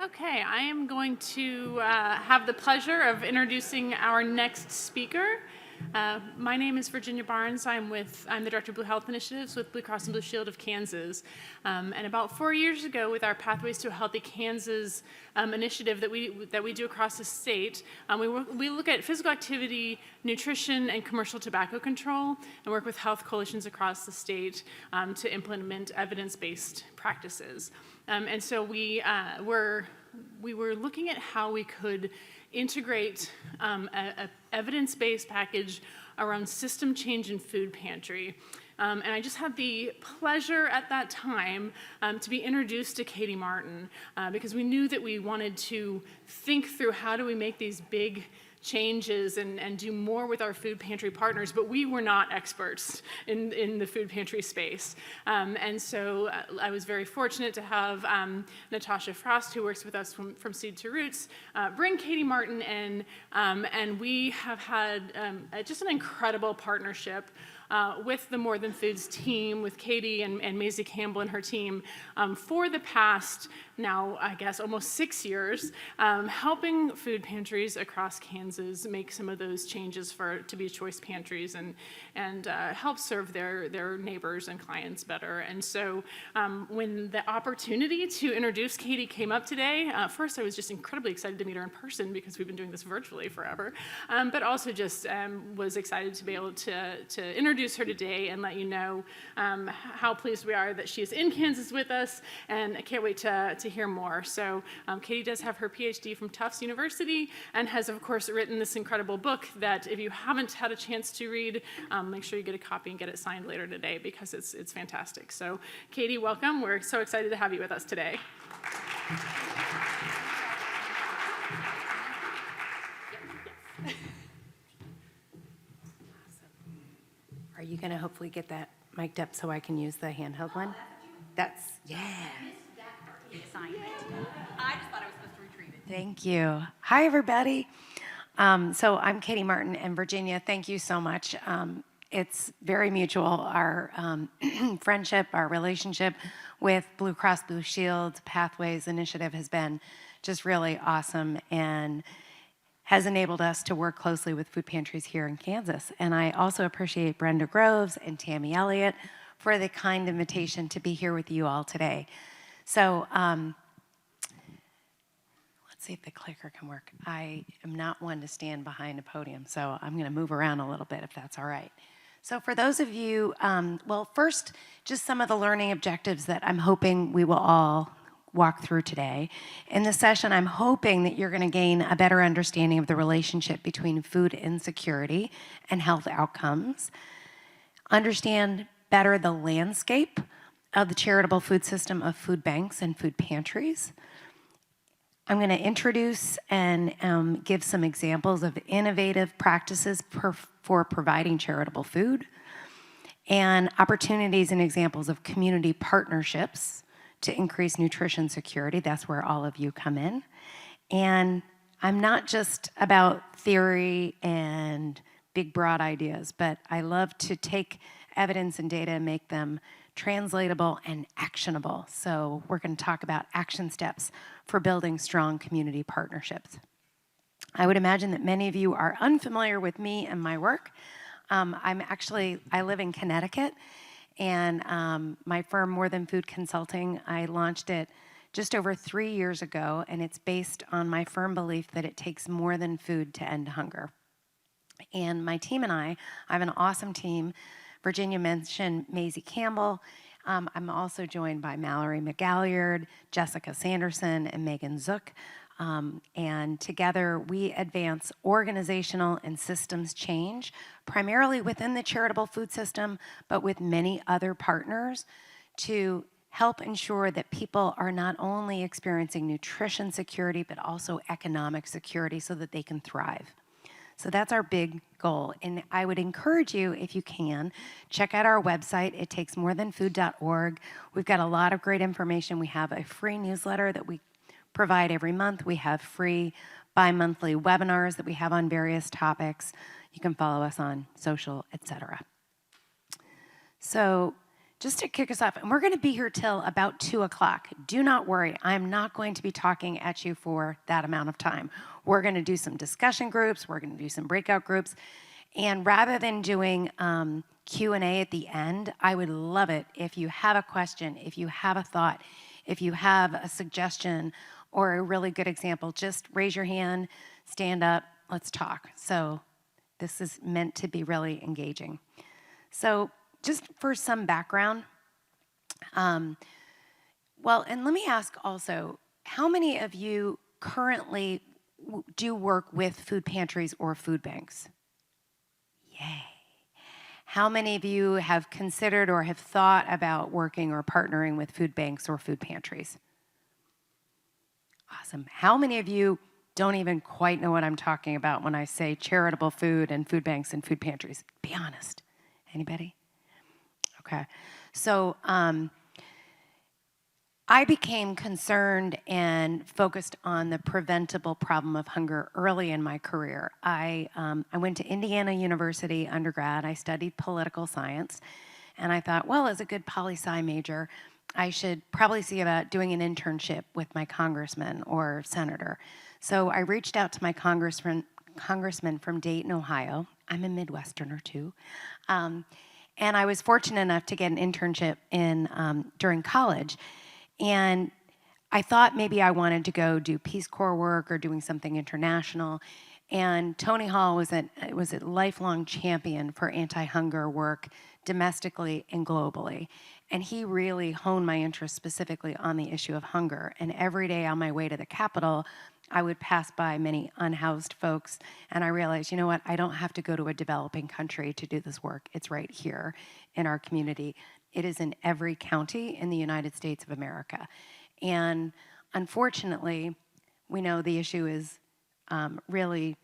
Okay, I am going to have the pleasure of introducing our next speaker. My name is Virginia Barnes. I'm the Director of Blue Health Initiatives with Blue Cross and Blue Shield of Kansas. And about 4 years ago, with our Pathways to a Healthy Kansas initiative that we do across the state, we look at physical activity, nutrition, and commercial tobacco control, and work with health coalitions across the state to implement evidence-based practices. And so we were looking at how we could integrate a evidence-based package around system change in food pantry. And I just had the pleasure at that time to be introduced to Katie Martin because we knew that we wanted to think through how do we make these big changes and do more with our food pantry partners, but we were not experts in the food pantry space. And so I was very fortunate to have Natasha Frost, who works with us from Seed to Roots, bring Katie Martin in, and we have had just an incredible partnership with the More Than Foods team, with Katie and Maisie Campbell and her team for the past, now I guess almost 6 years, helping food pantries across Kansas make some of those changes to be choice pantries and help serve their neighbors and clients better. And so when the opportunity to introduce Katie came up today, first I was just incredibly excited to meet her in person because we've been doing this virtually forever, but also just was excited to be able to introduce her today and let you know how pleased we are that she is in Kansas with us, and I can't wait to hear more. So Katie does have her PhD from Tufts University and has, of course, written this incredible book that if you haven't had a chance to read, make sure you get a copy and get it signed later today because it's fantastic. So Katie, welcome. We're so excited to have you with us today. Are you going to hopefully get that mic'd up so I can use the handheld one? That's, yeah. The assignment. I just thought I was supposed to retrieve it. Thank you. Hi, everybody. So I'm Katie Martin, and Virginia, thank you so much. It's very mutual. Our friendship, our relationship with Blue Cross Blue Shield Pathways Initiative has been just really awesome and has enabled us to work closely with food pantries here in Kansas. And I also appreciate Brenda Groves and Tammy Elliott for the kind invitation to be here with you all today. So let's see if the clicker can work. I am not one to stand behind a podium, so I'm gonna move around a little bit if that's all right. So for those of you, well, first, just some of the learning objectives that I'm hoping we will all walk through today. In this session, I'm hoping that you're going to gain a better understanding of the relationship between food insecurity and health outcomes, understand better the landscape of the charitable food system of food banks and food pantries. I'm going to introduce and give some examples of innovative practices for providing charitable food and opportunities and examples of community partnerships to increase nutrition security. That's where all of you come in. And I'm not just about theory and big, broad ideas, but I love to take evidence and data and make them translatable and actionable. So we're going to talk about action steps for building strong community partnerships. I would imagine that many of you are unfamiliar with me and my work. I live in Connecticut, and my firm, More Than Food Consulting, I launched it just over 3 years ago, and it's based on my firm belief that it takes more than food to end hunger. And my team and I have an awesome team. Virginia mentioned Maisie Campbell. I'm also joined by Mallory McGalliard, Jessica Sanderson, and Megan Zook. And together we advance organizational and systems change, primarily within the charitable food system, but with many other partners to help ensure that people are not only experiencing nutrition security, but also economic security so that they can thrive. So that's our big goal. And I would encourage you, if you can, check out our website, ittakesmorethanfood.org. We've got a lot of great information. We have a free newsletter that we provide every month. We have free bi-monthly webinars that we have on various topics. You can follow us on social, etc. So just to kick us off, and we're going to be here till about 2 o'clock. Do not worry, I'm not going to be talking at you for that amount of time. We're going to do some discussion groups, we're going to do some breakout groups, and rather than doing Q&A at the end, I would love it if you have a question, if you have a thought, if you have a suggestion or a really good example, just raise your hand, stand up, let's talk. So this is meant to be really engaging. So just for some background, and let me ask also, how many of you currently do work with food pantries or food banks? Yay. How many of you have considered or have thought about working or partnering with food banks or food pantries? Awesome. How many of you don't even quite know what I'm talking about when I say charitable food and food banks and food pantries? Be honest. Anybody? Okay. So I became concerned and focused on the preventable problem of hunger early in my career. I went to Indiana University undergrad. I studied political science. And I thought, well, as a good poli-sci major, I should probably see about doing an internship with my congressman or senator. So I reached out to my congressman from Dayton, Ohio. I'm a Midwesterner too. And I was fortunate enough to get an internship during college. And I thought maybe I wanted to go do Peace Corps work or doing something international. And Tony Hall was a lifelong champion for anti-hunger work domestically and globally. And he really honed my interest specifically on the issue of hunger. And every day on my way to the Capitol, I would pass by many unhoused folks, and I realized, you know what, I don't have to go to a developing country to do this work. It's right here in our community. It is in every county in the United States of America. And unfortunately, we know the issue is really,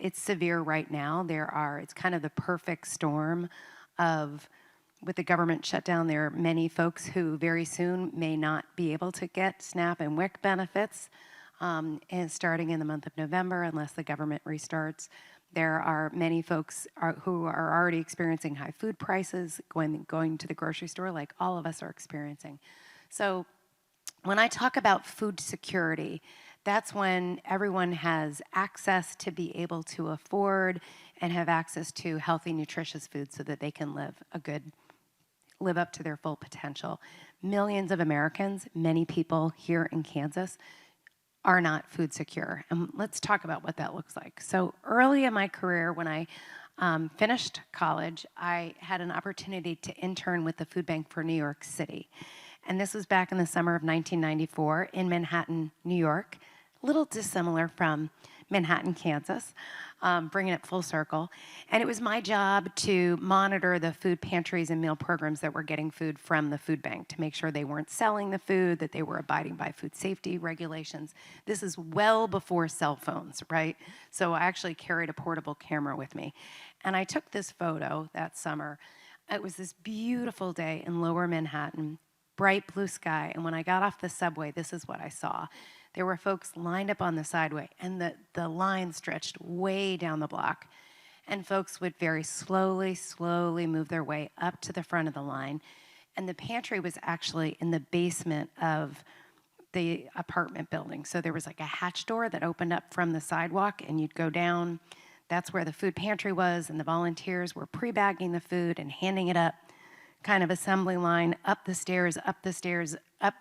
it's severe right now. It's kind of the perfect storm of, with the government shutdown, there are many folks who very soon may not be able to get SNAP and WIC benefits. And starting in the month of November, unless the government restarts. There are many folks who are already experiencing high food prices, going to the grocery store like all of us are experiencing. So when I talk about food security, that's when everyone has access to be able to afford and have access to healthy, nutritious food so that they can live up to their full potential. Millions of Americans, many people here in Kansas, are not food secure. And let's talk about what that looks like. So early in my career, when I finished college, I had an opportunity to intern with the Food Bank for New York City. And this was back in the summer of 1994 in Manhattan, New York, a little dissimilar from Manhattan, Kansas, bringing it full circle. And it was my job to monitor the food pantries and meal programs that were getting food from the food bank to make sure they weren't selling the food, that they were abiding by food safety regulations. This is well before cell phones, right? So I actually carried a portable camera with me. And I took this photo that summer. It was this beautiful day in Lower Manhattan, bright blue sky. And when I got off the subway, this is what I saw. There were folks lined up on the sideway, and the line stretched way down the block. And folks would very slowly move their way up to the front of the line. And the pantry was actually in the basement of the apartment building. So there was like a hatch door that opened up from the sidewalk, and you'd go down. That's where the food pantry was, and the volunteers were pre-bagging the food and handing it up, kind of assembly line, up the stairs, up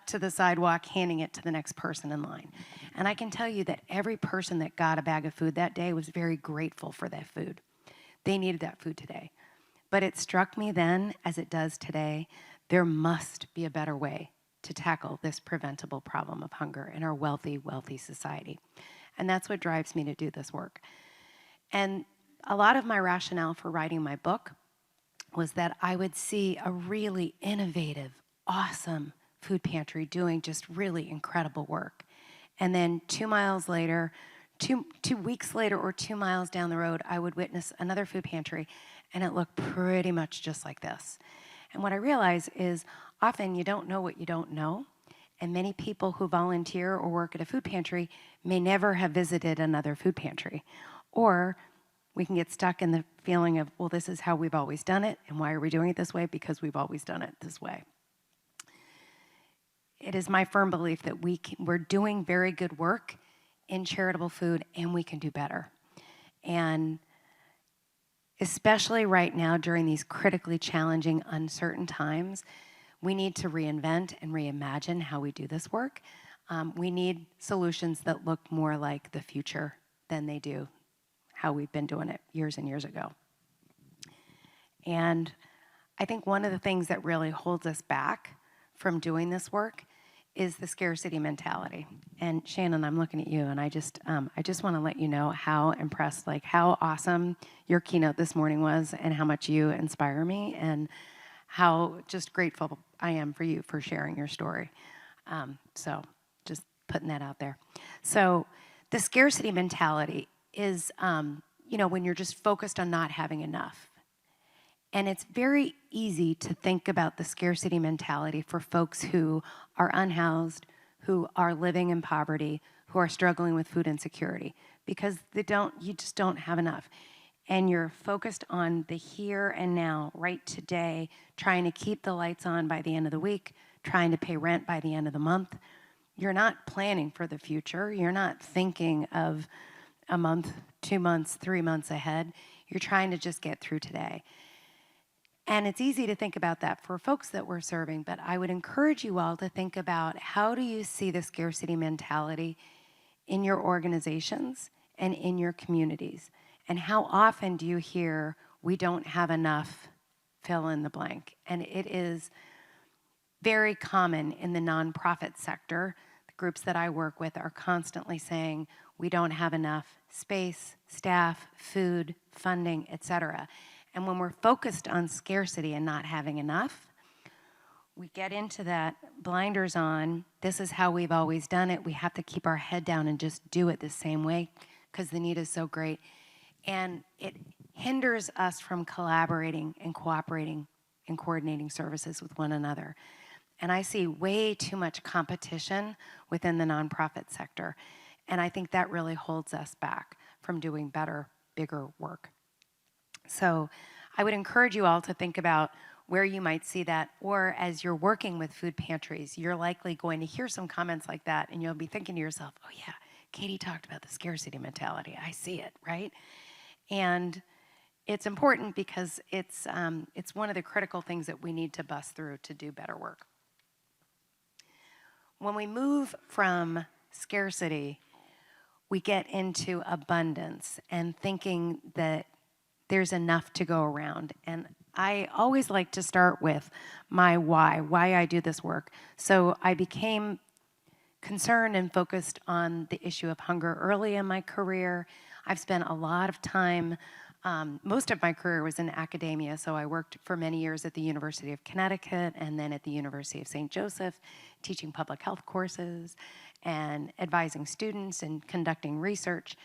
to the sidewalk, handing it to the next person in line. And I can tell you that every person that got a bag of food that day was very grateful for that food. They needed that food today. But it struck me then, as it does today, there must be a better way to tackle this preventable problem of hunger in our wealthy society. And that's what drives me to do this work. And a lot of my rationale for writing my book was that I would see a really innovative, awesome food pantry doing just really incredible work. And then 2 miles later, two weeks later or 2 miles down the road, I would witness another food pantry, and it looked pretty much just like this. And what I realize is often you don't know what you don't know, and many people who volunteer or work at a food pantry may never have visited another food pantry. Or We can get stuck in the feeling of, well, this is how we've always done it, and why are we doing it this way? Because we've always done it this way. It is my firm belief that we're doing very good work in charitable food, and we can do better. And especially right now during these critically challenging, uncertain times, we need to reinvent and reimagine how we do this work. We need solutions that look more like the future than they do how we've been doing it years and years ago. And I think one of the things that really holds us back from doing this work is the scarcity mentality. And Shannon, I'm looking at you, and I just want to let you know how impressed, like how awesome your keynote this morning was, and how much you inspire me, and how just grateful I am for you for sharing your story. So just putting that out there. So the scarcity mentality is, when you're just focused on not having enough. And it's very easy to think about the scarcity mentality for folks who are unhoused, who are living in poverty, who are struggling with food insecurity, because you just don't have enough. And you're focused on the here and now, right today, trying to keep the lights on by the end of the week, trying to pay rent by the end of the month. You're not planning for the future. You're not thinking of a month, 2 months, 3 months ahead. You're trying to just get through today. And it's easy to think about that for folks that we're serving, but I would encourage you all to think about, how do you see the scarcity mentality in your organizations and in your communities? And how often do you hear, we don't have enough, fill in the blank? And it is very common in the nonprofit sector. The groups that I work with are constantly saying, we don't have enough space, staff, food, funding, et cetera. And when we're focused on scarcity and not having enough, we get into that blinders on, this is how we've always done it. We have to keep our head down and just do it the same way because the need is so great. And it hinders us from collaborating and cooperating and coordinating services with one another. And I see way too much competition within the nonprofit sector. And I think that really holds us back from doing better, bigger work. So I would encourage you all to think about where you might see that, or as you're working with food pantries, you're likely going to hear some comments like that, and you'll be thinking to yourself, oh yeah, Katie talked about the scarcity mentality. I see it, right? And it's important because it's one of the critical things that we need to bust through to do better work. When we move from scarcity, we get into abundance and thinking that there's enough to go around. And I always like to start with my why I do this work. So I became concerned and focused on the issue of hunger early in my career. I've spent a lot of time, most of my career was in academia, so I worked for many years at the University of Connecticut and then at the University of St. Joseph, teaching public health courses and advising students and conducting research.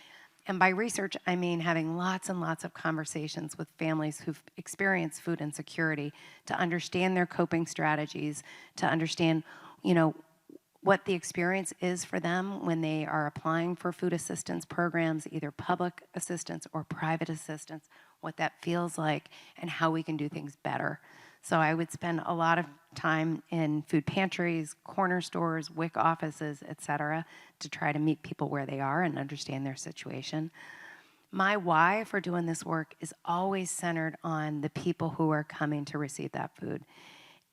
And by research, I mean having lots and lots of conversations with families who've experienced food insecurity to understand their coping strategies, to understand, what the experience is for them when they are applying for food assistance programs, either public assistance or private assistance, what that feels like, and how we can do things better. So I would spend a lot of time in food pantries, corner stores, WIC offices, et cetera, to try to meet people where they are and understand their situation. My why for doing this work is always centered on the people who are coming to receive that food.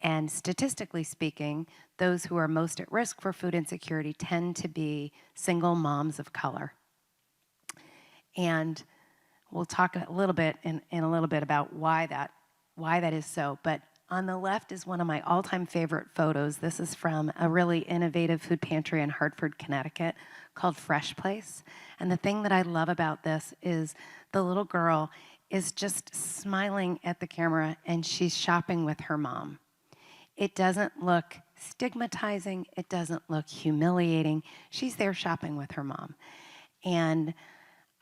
And statistically speaking, those who are most at risk for food insecurity tend to be single moms of color. And we'll talk a little bit in a little bit about why that is so. But on the left is one of my all-time favorite photos. This is from a really innovative food pantry in Hartford, Connecticut called Fresh Place. And the thing that I love about this is the little girl is just smiling at the camera and she's shopping with her mom. It doesn't look stigmatizing. It doesn't look humiliating. She's there shopping with her mom. And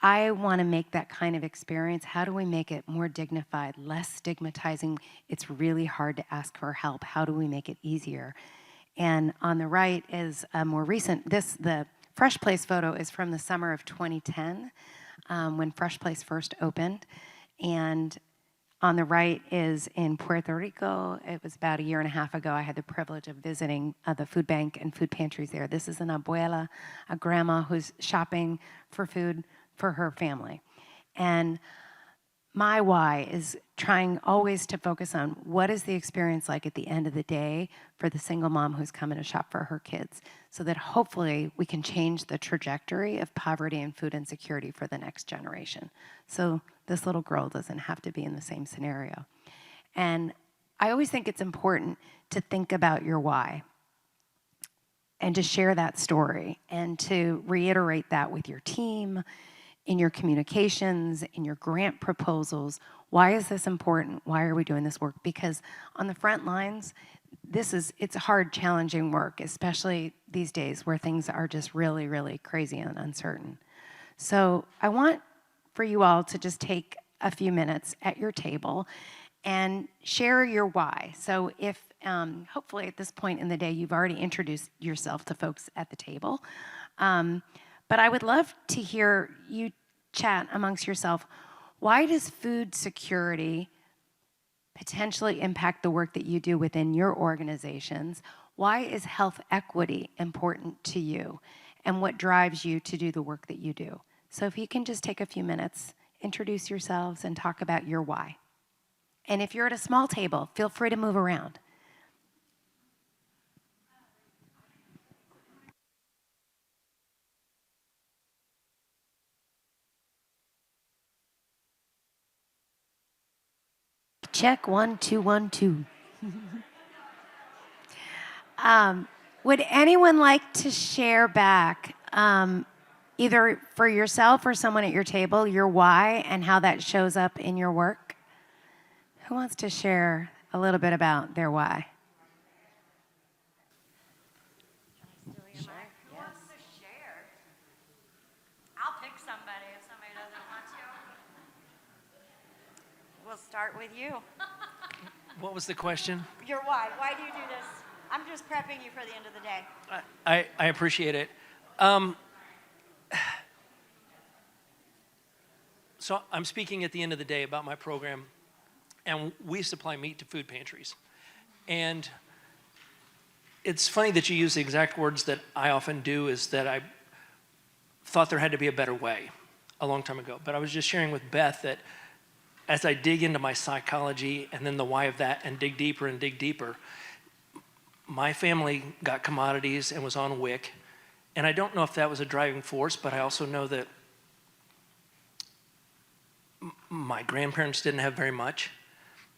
I want to make that kind of experience. How do we make it more dignified, less stigmatizing? It's really hard to ask for help. How do we make it easier? And on the right is a more recent, the Fresh Place photo is from the summer of 2010. when Fresh Place first opened. And on the right is in Puerto Rico. It was about a year and a half ago. I had the privilege of visiting the food bank and food pantries there. This is an abuela, a grandma who's shopping for food for her family. And my why is trying always to focus on what is the experience like at the end of the day for the single mom who's coming to shop for her kids, so that hopefully we can change the trajectory of poverty and food insecurity for the next generation. So this little girl doesn't have to be in the same scenario. And I always think it's important to think about your why and to share that story and to reiterate that with your team, in your communications, in your grant proposals. Why is this important? Why are we doing this work? Because on the front lines, it's hard, challenging work, especially these days where things are just really, really crazy and uncertain. So I want for you all to just take a few minutes at your table and share your why. So if, hopefully at this point in the day, you've already introduced yourself to folks at the table. But I would love to hear you chat amongst yourself. Why does food security potentially impact the work that you do within your organizations? Why is health equity important to you? And what drives you to do the work that you do? So if you can just take a few minutes, introduce yourselves, and talk about your why. And if you're at a small table, feel free to move around. Check 1 2 1 2. Would anyone like to share back, either for yourself or someone at your table, your why and how that shows up in your work? Who wants to share a little bit about their why? I'll pick somebody if somebody doesn't want to. We'll start with you. What was the question? Your why. Why do you do this? I'm just prepping you for the end of the day. I appreciate it. So I'm speaking at the end of the day about my program, and we supply meat to food pantries. And it's funny that you use the exact words that I often do, is that I thought there had to be a better way a long time ago. But I was just sharing with Beth that as I dig into my psychology and then the why of that and dig deeper, my family got commodities and was on WIC. And I don't know if that was a driving force, but I also know that my grandparents didn't have very much.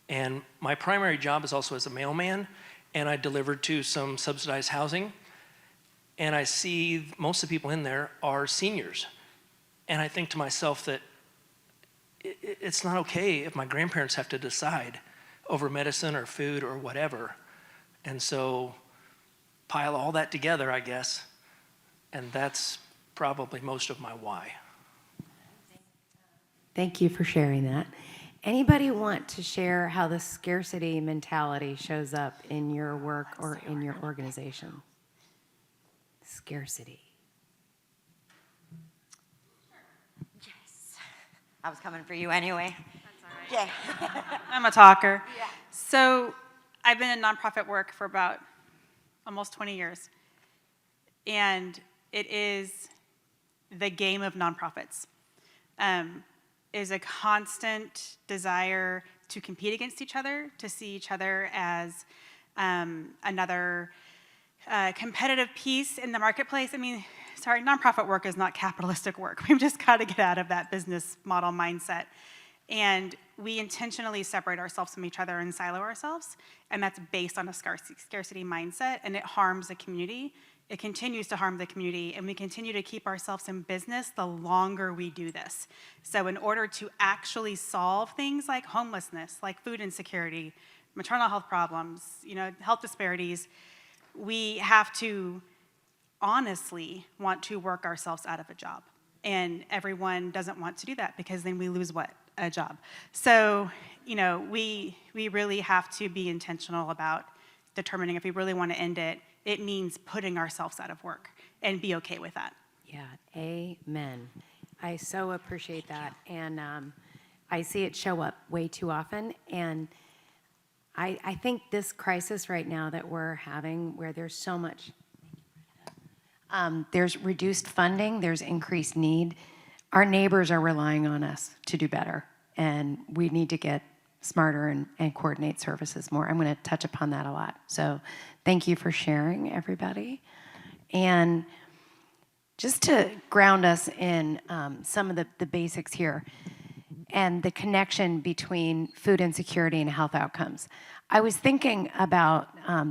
And my primary job is also as a mailman, and I delivered to some subsidized housing. And I see most of the people in there are seniors. And I think to myself that it's not okay if my grandparents have to decide over medicine or food or whatever. And so pile all that together, I guess, and that's probably most of my why. Thank you for sharing that. Anybody want to share how the scarcity mentality shows up in your work or in your organization? Scarcity. Yes. I was coming for you anyway. That's all right. Yeah. I'm a talker. Yeah. So I've been in nonprofit work for about almost 20 years. And it is the game of nonprofits. Is a constant desire to compete against each other, to see each other as another competitive piece in the marketplace. I mean, sorry, nonprofit work is not capitalistic work. We've just got to get out of that business model mindset. And we intentionally separate ourselves from each other and silo ourselves, and that's based on a scarcity mindset, and it harms the community. It continues to harm the community, and we continue to keep ourselves in business the longer we do this. So in order to actually solve things like homelessness, like food insecurity, maternal health problems, health disparities, we have to honestly want to work ourselves out of a job. And everyone doesn't want to do that, because then we lose what? A job. So, we really have to be intentional about determining if we really want to end it. It means putting ourselves out of work and be okay with that. Yeah, amen. I so appreciate that. And I see it show up way too often. And I think this crisis right now that we're having, where there's so much, there's reduced funding, there's increased need. Our neighbors are relying on us to do better. And we need to get smarter and coordinate services more. I'm going to touch upon that a lot. So thank you for sharing, everybody. And just to ground us in some of the basics here and the connection between food insecurity and health outcomes. I was thinking about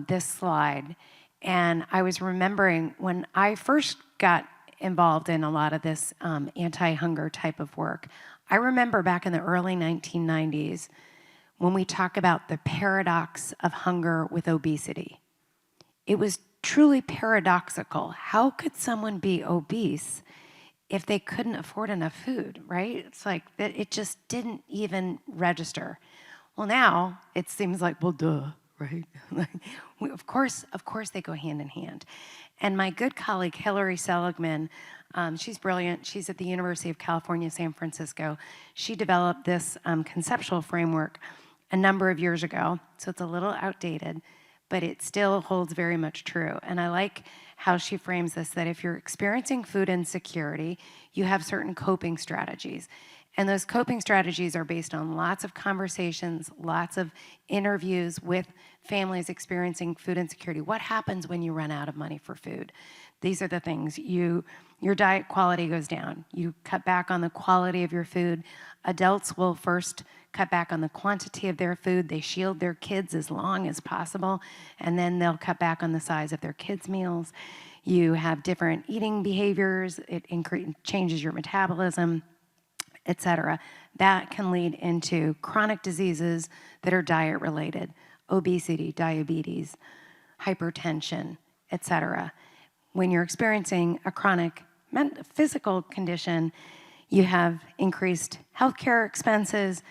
this slide, and I was remembering when I first got involved in a lot of this anti-hunger type of work. I remember back in the early 1990s when we talk about the paradox of hunger with obesity. It was truly paradoxical. How could someone be obese if they couldn't afford enough food, right? It's like that it just didn't even register. Well, now it seems like, well, duh, right? Of course they go hand in hand. And my good colleague, Hillary Seligman, she's brilliant. She's at the University of California, San Francisco. She developed this conceptual framework a number of years ago, so it's a little outdated, but it still holds very much true. And I like how she frames this, that if you're experiencing food insecurity, you have certain coping strategies. And those coping strategies are based on lots of conversations, lots of interviews with families experiencing food insecurity. What happens when you run out of money for food? These are the things. Your diet quality goes down. You cut back on the quality of your food. Adults will first cut back on the quantity of their food. They shield their kids as long as possible, and then they'll cut back on the size of their kids' meals. You have different eating behaviors. It changes your metabolism, etc. That can lead into chronic diseases that are diet-related, obesity, diabetes, hypertension, etc. When you're experiencing a chronic physical condition, you have increased healthcare expenses.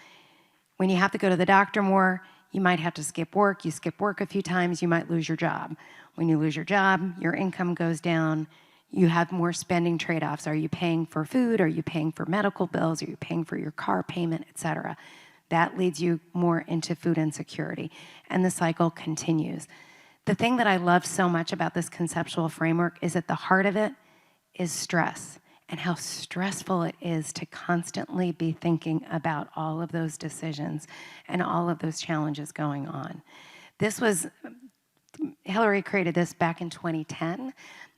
When you have to go to the doctor more, you might have to skip work. You skip work a few times, you might lose your job. When you lose your job, your income goes down. You have more spending trade-offs. Are you paying for food? Are you paying for medical bills? Are you paying for your car payment, et cetera? That leads you more into food insecurity, and the cycle continues. The thing that I love so much about this conceptual framework is at the heart of it is stress, and how stressful it is to constantly be thinking about all of those decisions and all of those challenges going on. Hillary created this back in 2010,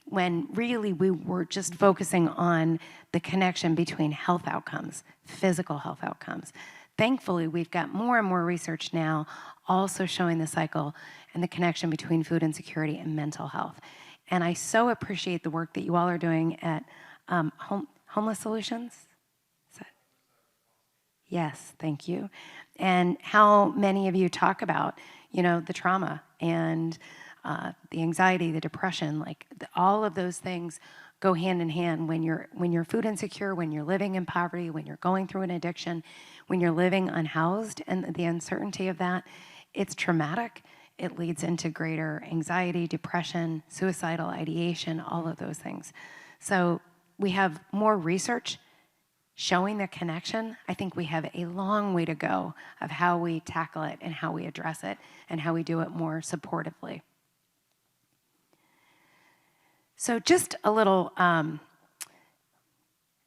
when really we were just focusing on the connection between health outcomes, physical health outcomes. Thankfully, we've got more and more research now also showing the cycle and the connection between food insecurity and mental health. And I so appreciate the work that you all are doing at Homeless Solutions. Is that? Yes, thank you. And how many of you talk about, the trauma and the anxiety, the depression, all of those things go hand in hand when you're food insecure, when you're living in poverty, when you're going through an addiction, when you're living unhoused, and the uncertainty of that, it's traumatic. It leads into greater anxiety, depression, suicidal ideation, all of those things. So we have more research showing the connection. I think we have a long way to go of how we tackle it and how we address it and how we do it more supportively. So just a little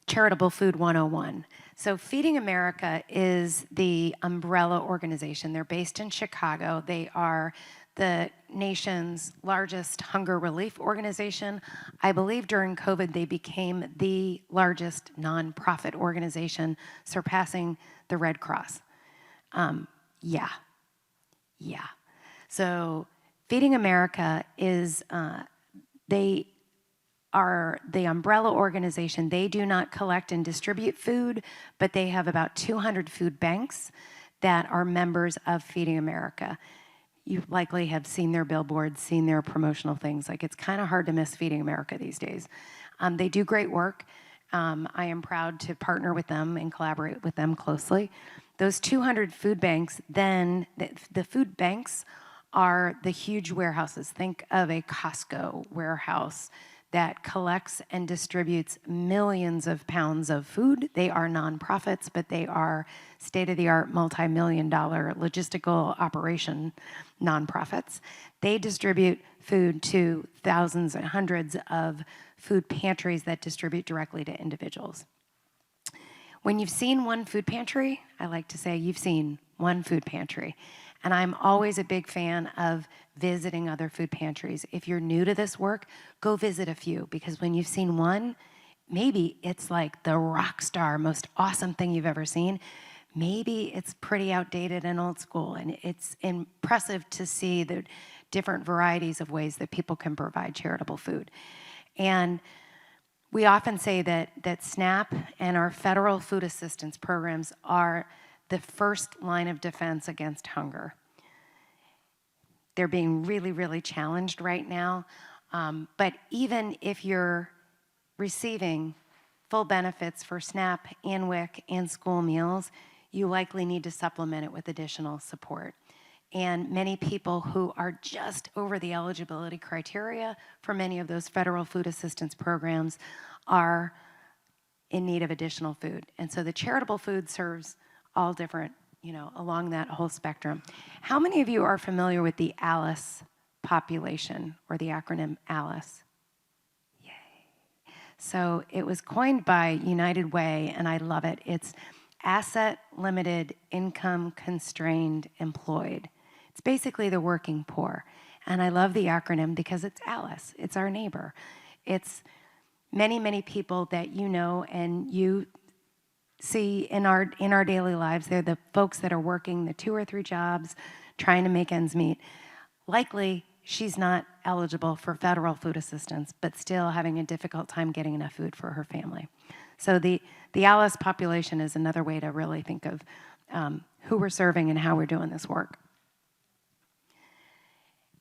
Charitable Food 101. So Feeding America is the umbrella organization. They're based in Chicago. They are the nation's largest hunger relief organization. I believe during COVID, they became the largest nonprofit organization, surpassing the Red Cross. Yeah. So Feeding America is, they are the umbrella organization. They do not collect and distribute food, but they have about 200 food banks that are members of Feeding America. You likely have seen their billboards, seen their promotional things. It's kind of hard to miss Feeding America these days. They do great work. I am proud to partner with them and collaborate with them closely. Those 200 food banks, then the food banks are the huge warehouses. Think of a Costco warehouse that collects and distributes millions of pounds of food. They are nonprofits, but they are state-of-the-art, multi-million-dollar logistical operation nonprofits. They distribute food to thousands and hundreds of food pantries that distribute directly to individuals. When you've seen one food pantry, I like to say you've seen one food pantry. And I'm always a big fan of visiting other food pantries. If you're new to this work, go visit a few, because when you've seen one, maybe it's like the rock star, most awesome thing you've ever seen. Maybe it's pretty outdated and old school, and it's impressive to see the different varieties of ways that people can provide charitable food. And we often say that SNAP and our federal food assistance programs are the first line of defense against hunger. They're being really, really challenged right now. But even if you're receiving full benefits for SNAP and WIC and school meals, you likely need to supplement it with additional support. And many people who are just over the eligibility criteria for many of those federal food assistance programs are in need of additional food. And so the charitable food serves all different, along that whole spectrum. How many of you are familiar with the ALICE population, or the acronym ALICE? Yay. So it was coined by United Way, and I love it. It's Asset Limited Income Constrained Employed. It's basically the working poor. And I love the acronym because it's ALICE. It's our neighbor. It's many, many people that you know and you see in our daily lives. They're the folks that are working the 2 or 3 jobs, trying to make ends meet. Likely, she's not eligible for federal food assistance, but still having a difficult time getting enough food for her family. So the ALICE population is another way to really think of who we're serving and how we're doing this work.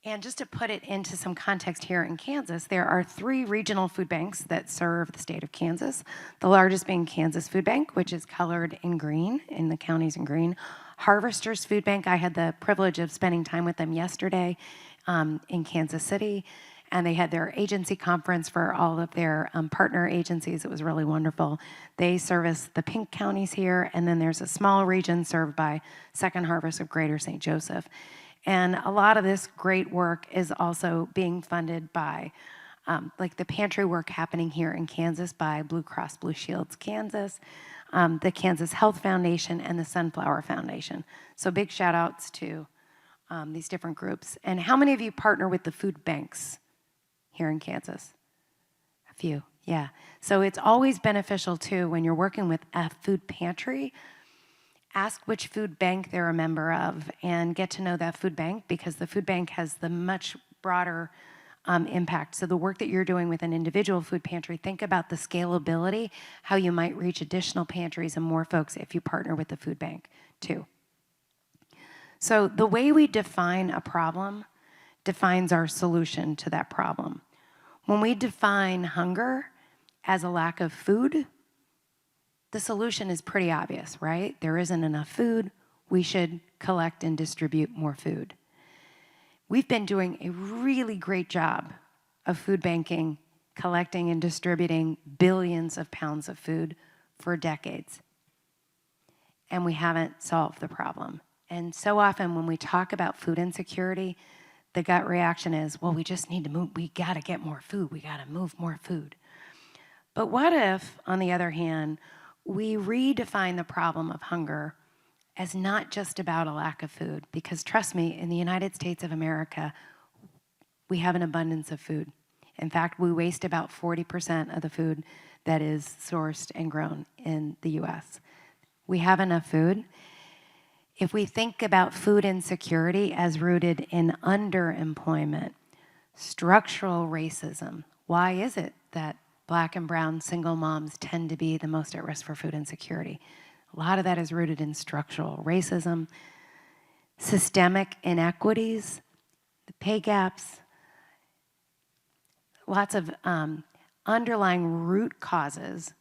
And just to put it into some context here in Kansas, there are 3 regional food banks that serve the state of Kansas. The largest being Kansas Food Bank, which is colored in green, in the counties in green. Harvesters Food Bank, I had the privilege of spending time with them yesterday in Kansas City, and they had their agency conference for all of their partner agencies. It was really wonderful. They service the pink counties here, and then there's a small region served by Second Harvest of Greater St. Joseph. And a lot of this great work is also being funded by, like the pantry work happening here in Kansas by Blue Cross Blue Shields Kansas, the Kansas Health Foundation, and the Sunflower Foundation. So big shout outs to these different groups. And how many of you partner with the food banks here in Kansas? A few, yeah. So it's always beneficial too when you're working with a food pantry. Ask which food bank they're a member of and get to know that food bank, because the food bank has the much broader impact. So the work that you're doing with an individual food pantry, think about the scalability, how you might reach additional pantries and more folks if you partner with the food bank too. So the way we define a problem defines our solution to that problem. When we define hunger as a lack of food, the solution is pretty obvious, right? There isn't enough food. We should collect and distribute more food. We've been doing a really great job of food banking, collecting and distributing billions of pounds of food for decades. And we haven't solved the problem. And so often when we talk about food insecurity, the gut reaction is, well, we just need to move. We got to get more food. We got to move more food. But what if, on the other hand, we redefine the problem of hunger as not just about a lack of food? Because trust me, in the United States of America, we have an abundance of food. In fact, we waste about 40% of the food that is sourced and grown in the US. We have enough food. If we think about food insecurity as rooted in underemployment, structural racism, why is it that Black and brown single moms tend to be the most at risk for food insecurity? A lot of that is rooted in structural racism, systemic inequities, the pay gaps, lots of underlying root causes,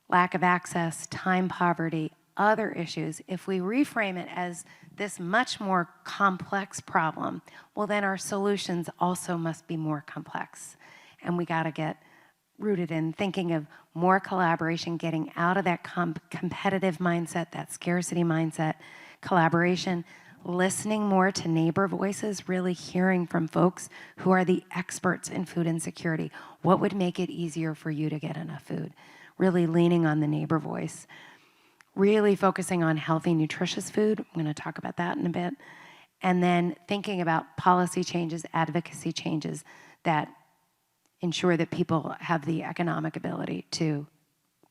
lack of access, time poverty, other issues. If we reframe it as this much more complex problem, well, then our solutions also must be more complex. And we got to get rooted in thinking of more collaboration, getting out of that competitive mindset, that scarcity mindset, collaboration, listening more to neighbor voices, really hearing from folks who are the experts in food insecurity. What would make it easier for you to get enough food? Really leaning on the neighbor voice. Really focusing on healthy, nutritious food. I'm going to talk about that in a bit. And then thinking about policy changes, advocacy changes that ensure that people have the economic ability to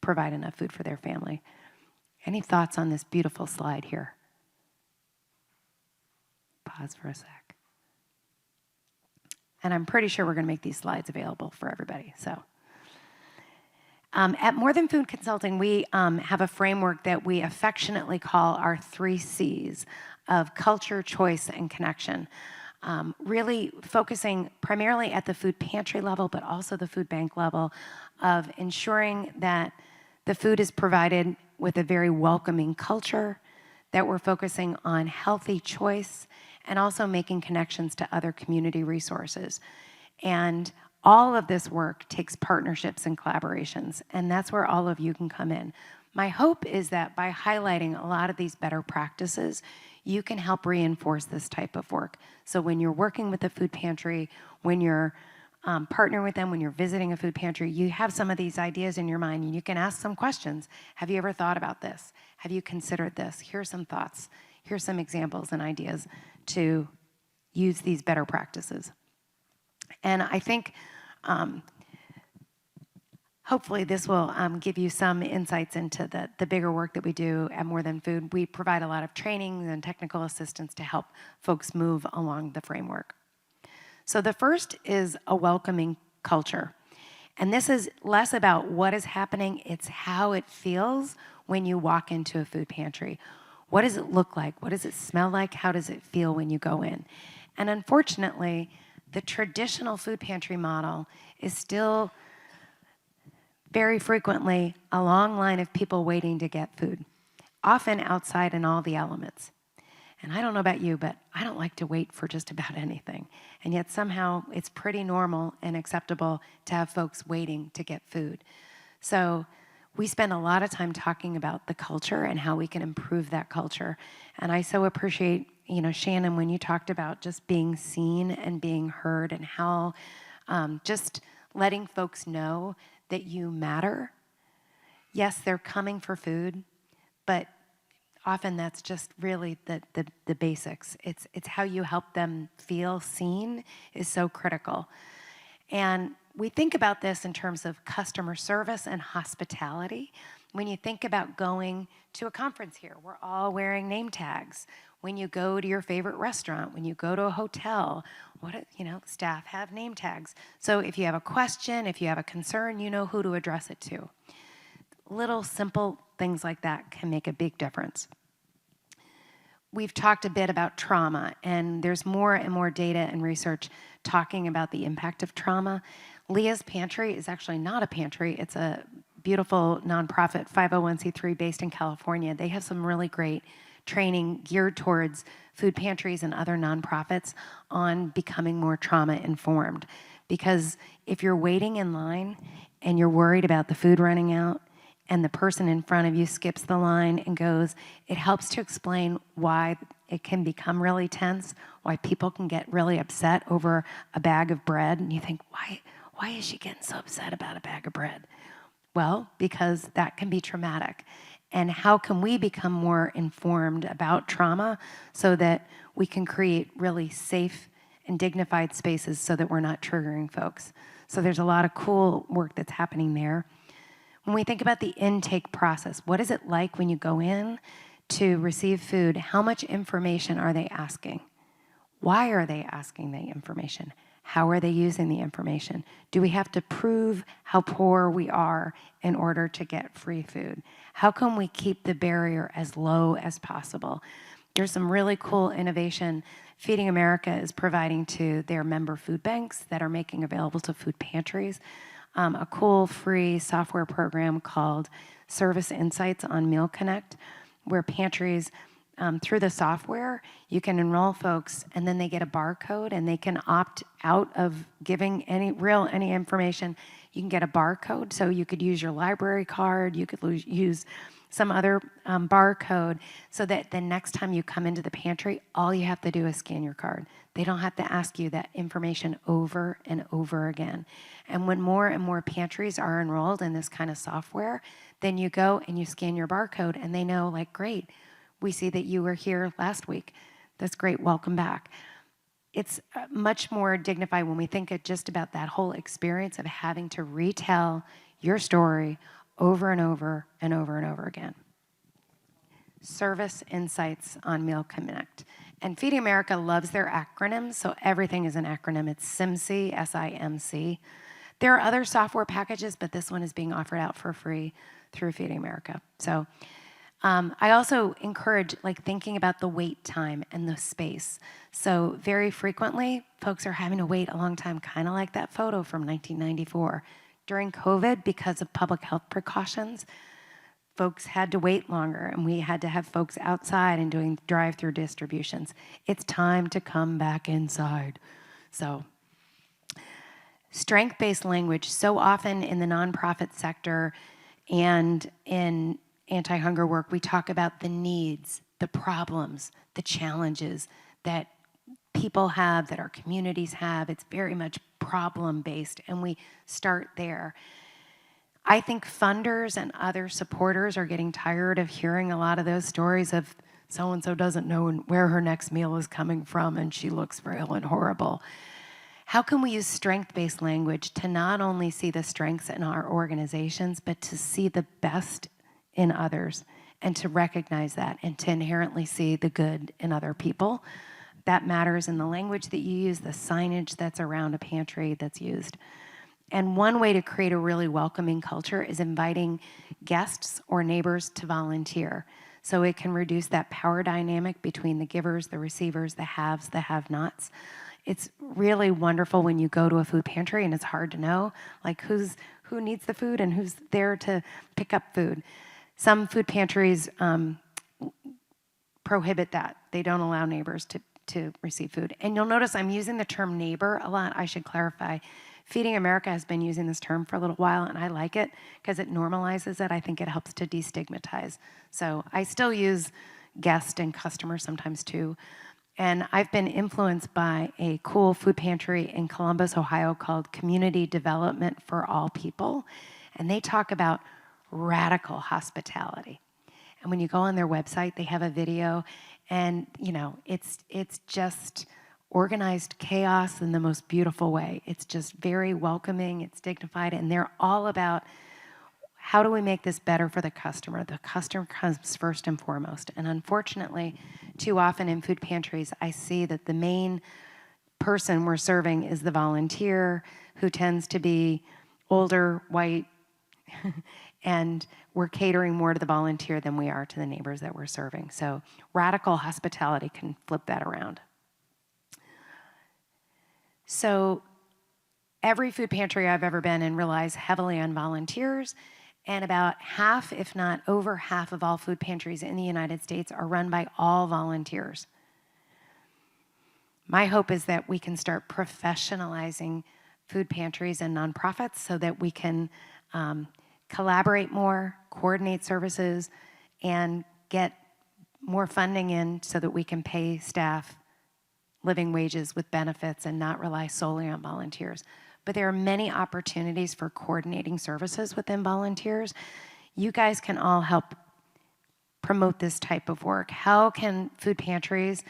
provide enough food for their family. Any thoughts on this beautiful slide here? Pause for a sec. And I'm pretty sure we're going to make these slides available for everybody. So, at More Than Food Consulting, we have a framework that we affectionately call our 3 C's of culture, choice, and connection. Really focusing primarily at the food pantry level, but also the food bank level, of ensuring that the food is provided with a very welcoming culture, that we're focusing on healthy choice, and also making connections to other community resources. And all of this work takes partnerships and collaborations, and that's where all of you can come in. My hope is that by highlighting a lot of these better practices, you can help reinforce this type of work. So when you're working with the food pantry, when you're partnering with them, when you're visiting a food pantry, you have some of these ideas in your mind, and you can ask some questions. Have you ever thought about this? Have you considered this? Here's some thoughts. Here's some examples and ideas to use these better practices. And I think hopefully this will give you some insights into the bigger work that we do at More Than Food. We provide a lot of training and technical assistance to help folks move along the framework. So the first is a welcoming culture. And this is less about what is happening, it's how it feels when you walk into a food pantry. What does it look like? What does it smell like? How does it feel when you go in? And unfortunately, the traditional food pantry model is still very frequently a long line of people waiting to get food, often outside in all the elements. And I don't know about you, but I don't like to wait for just about anything. And yet somehow it's pretty normal and acceptable to have folks waiting to get food. So we spend a lot of time talking about the culture and how we can improve that culture. And I so appreciate, Shannon, when you talked about just being seen and being heard, and how just letting folks know that you matter. Yes, they're coming for food, but often that's just really the basics. It's how you help them feel seen is so critical. And we think about this in terms of customer service and hospitality. When you think about going to a conference here, we're all wearing name tags. When you go to your favorite restaurant, when you go to a hotel, staff have name tags. So if you have a question, if you have a concern, you know who to address it to. Little simple things like that can make a big difference. We've talked a bit about trauma, and there's more and more data and research talking about the impact of trauma. Leah's Pantry is actually not a pantry. It's a beautiful nonprofit 501c3 based in California. They have some really great training geared towards food pantries and other nonprofits on becoming more trauma informed. Because if you're waiting in line and you're worried about the food running out, and the person in front of you skips the line and goes, it helps to explain why it can become really tense, why people can get really upset over a bag of bread. And you think, why is she getting so upset about a bag of bread? Well, because that can be traumatic. And how can we become more informed about trauma so that we can create really safe and dignified spaces so that we're not triggering folks? So there's a lot of cool work that's happening there. When we think about the intake process, what is it like when you go in to receive food? How much information are they asking? Why are they asking the information? How are they using the information? Do we have to prove how poor we are in order to get free food? How can we keep the barrier as low as possible? There's some really cool innovation Feeding America is providing to their member food banks that are making available to food pantries. A cool free software program called Service Insights on Meal Connect, where pantries, through the software, you can enroll folks and then they get a barcode and they can opt out of giving any information. You can get a barcode, so you could use your library card, you could use some other barcode, so that the next time you come into the pantry, all you have to do is scan your card. They don't have to ask you that information over and over again. And when more and more pantries are enrolled in this kind of software, then you go and you scan your barcode and they know, like, great, we see that you were here last week. That's great, welcome back. It's much more dignified when we think of just about that whole experience of having to retell your story over and over and over and over again. Service insights on Meal Connect. And Feeding America loves their acronyms, so everything is an acronym. It's SIMC, S-I-M-C. There are other software packages, but this one is being offered out for free through Feeding America. So I also encourage thinking about the wait time and the space. So very frequently, folks are having to wait a long time, kind of like that photo from 1994. During COVID, because of public health precautions, folks had to wait longer, and we had to have folks outside and doing drive-through distributions. It's time to come back inside. So strength-based language, so often in the nonprofit sector and in anti-hunger work, we talk about the needs, the problems, the challenges that people have, that our communities have. It's very much problem-based, and we start there. I think funders and other supporters are getting tired of hearing a lot of those stories of so-and-so doesn't know where her next meal is coming from, and she looks frail and horrible. How can we use strength-based language to not only see the strengths in our organizations, but to see the best in others, and to recognize that, and to inherently see the good in other people? That matters in the language that you use, the signage that's around a pantry that's used. And one way to create a really welcoming culture is inviting guests or neighbors to volunteer. So it can reduce that power dynamic between the givers, the receivers, the haves, the have-nots. It's really wonderful when you go to a food pantry and it's hard to know who needs the food and who's there to pick up food. Some food pantries prohibit that. They don't allow neighbors to receive food. And you'll notice I'm using the term neighbor a lot. I should clarify. Feeding America has been using this term for a little while, and I like it because it normalizes it. I think it helps to destigmatize. So I still use guest and customer sometimes too. And I've been influenced by a cool food pantry in Columbus, Ohio called Community Development for All People. And they talk about radical hospitality. And when you go on their website, they have a video, and it's just organized chaos in the most beautiful way. It's just very welcoming, it's dignified, and they're all about how do we make this better for the customer? The customer comes first and foremost. And unfortunately, too often in food pantries, I see that the main person we're serving is the volunteer, who tends to be older, white, and we're catering more to the volunteer than we are to the neighbors that we're serving. So radical hospitality can flip that around. So every food pantry I've ever been in relies heavily on volunteers, and about half, if not over half, of all food pantries in the United States are run by all volunteers. My hope is that we can start professionalizing food pantries and nonprofits so that we can collaborate more, coordinate services, and get more funding in so that we can pay staff living wages with benefits and not rely solely on volunteers. But there are many opportunities for coordinating services within volunteers. You guys can all help promote this type of work. How can food pantries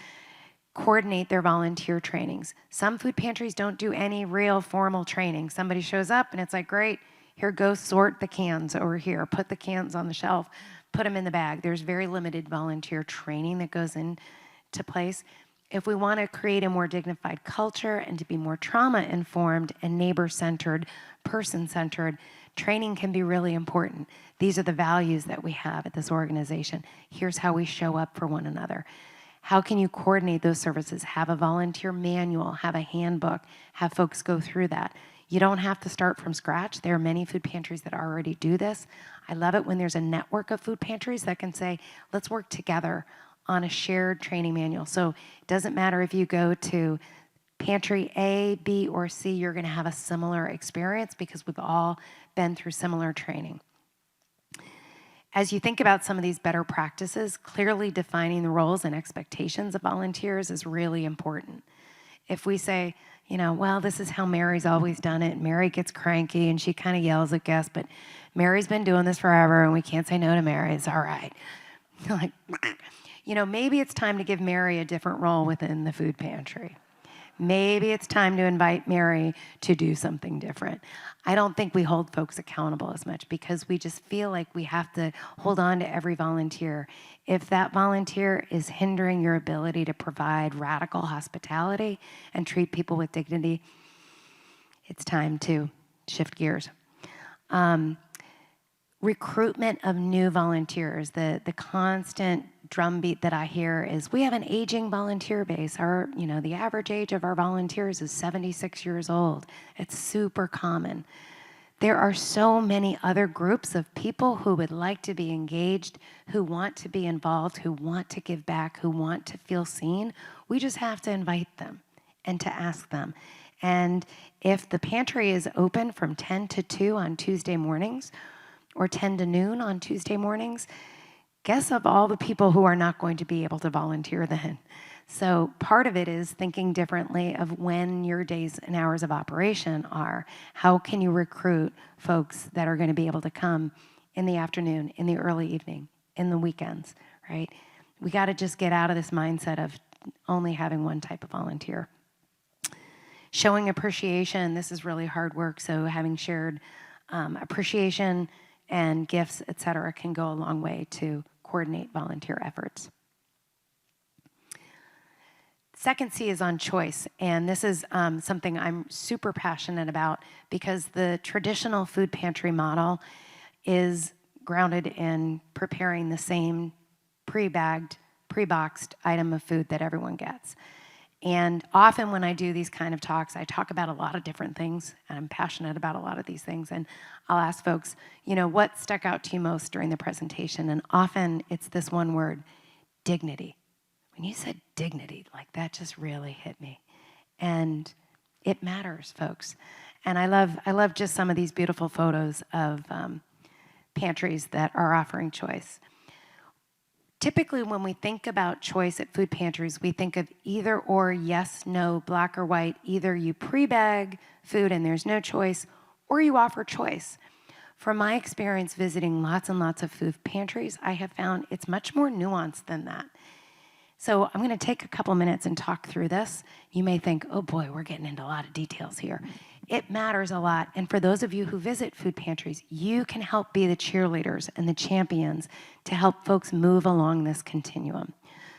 coordinate their volunteer trainings? Some food pantries don't do any real formal training. Somebody shows up and it's like, great, here, go sort the cans over here, put the cans on the shelf, put them in the bag. There's very limited volunteer training that goes into place. If we want to create a more dignified culture and to be more trauma-informed and neighbor-centered, person-centered, training can be really important. These are the values that we have at this organization. Here's how we show up for one another. How can you coordinate those services? Have a volunteer manual, have a handbook, have folks go through that. You don't have to start from scratch. There are many food pantries that already do this. I love it when there's a network of food pantries that can say, let's work together on a shared training manual. So it doesn't matter if you go to Pantry A, B, or C, you're going to have a similar experience because we've all been through similar training. As you think about some of these better practices, clearly defining the roles and expectations of volunteers is really important. If we say, well, this is how Mary's always done it, Mary gets cranky and she kind of yells at guests, but Mary's been doing this forever and we can't say no to Mary, it's all right. Like, maybe it's time to give Mary a different role within the food pantry. Maybe it's time to invite Mary to do something different. I don't think we hold folks accountable as much because we just feel like we have to hold on to every volunteer. If that volunteer is hindering your ability to provide radical hospitality and treat people with dignity, it's time to shift gears. Recruitment of new volunteers, the constant drumbeat that I hear is we have an aging volunteer base. The average age of our volunteers is 76 years old. It's super common. There are so many other groups of people who would like to be engaged, who want to be involved, who want to give back, who want to feel seen. We just have to invite them and to ask them. And if the pantry is open from 10 to 2 on Tuesday mornings, or 10 to noon on Tuesday mornings, guess of all the people who are not going to be able to volunteer then. So part of it is thinking differently of when your days and hours of operation are. How can you recruit folks that are going to be able to come in the afternoon, in the early evening, in the weekends, right? We got to just get out of this mindset of only having one type of volunteer. Showing appreciation, this is really hard work, so having shared appreciation and gifts, et cetera, can go a long way to coordinate volunteer efforts. Second C is on choice, and this is something I'm super passionate about because the traditional food pantry model is grounded in preparing the same pre-bagged, pre-boxed item of food that everyone gets. And often when I do these kind of talks, I talk about a lot of different things, and I'm passionate about a lot of these things. And I'll ask folks, what stuck out to you most during the presentation? And often it's this one word, dignity. When you said dignity, like that just really hit me. And it matters, folks. And I love just some of these beautiful photos of pantries that are offering choice. Typically, when we think about choice at food pantries, we think of either or, yes, no, black or white. Either you pre-bag food and there's no choice, or you offer choice. From my experience visiting lots and lots of food pantries, I have found it's much more nuanced than that. So I'm going to take a couple minutes and talk through this. You may think, oh boy, we're getting into a lot of details here. It matters a lot. And for those of you who visit food pantries, you can help be the cheerleaders and the champions to help folks move along this continuum.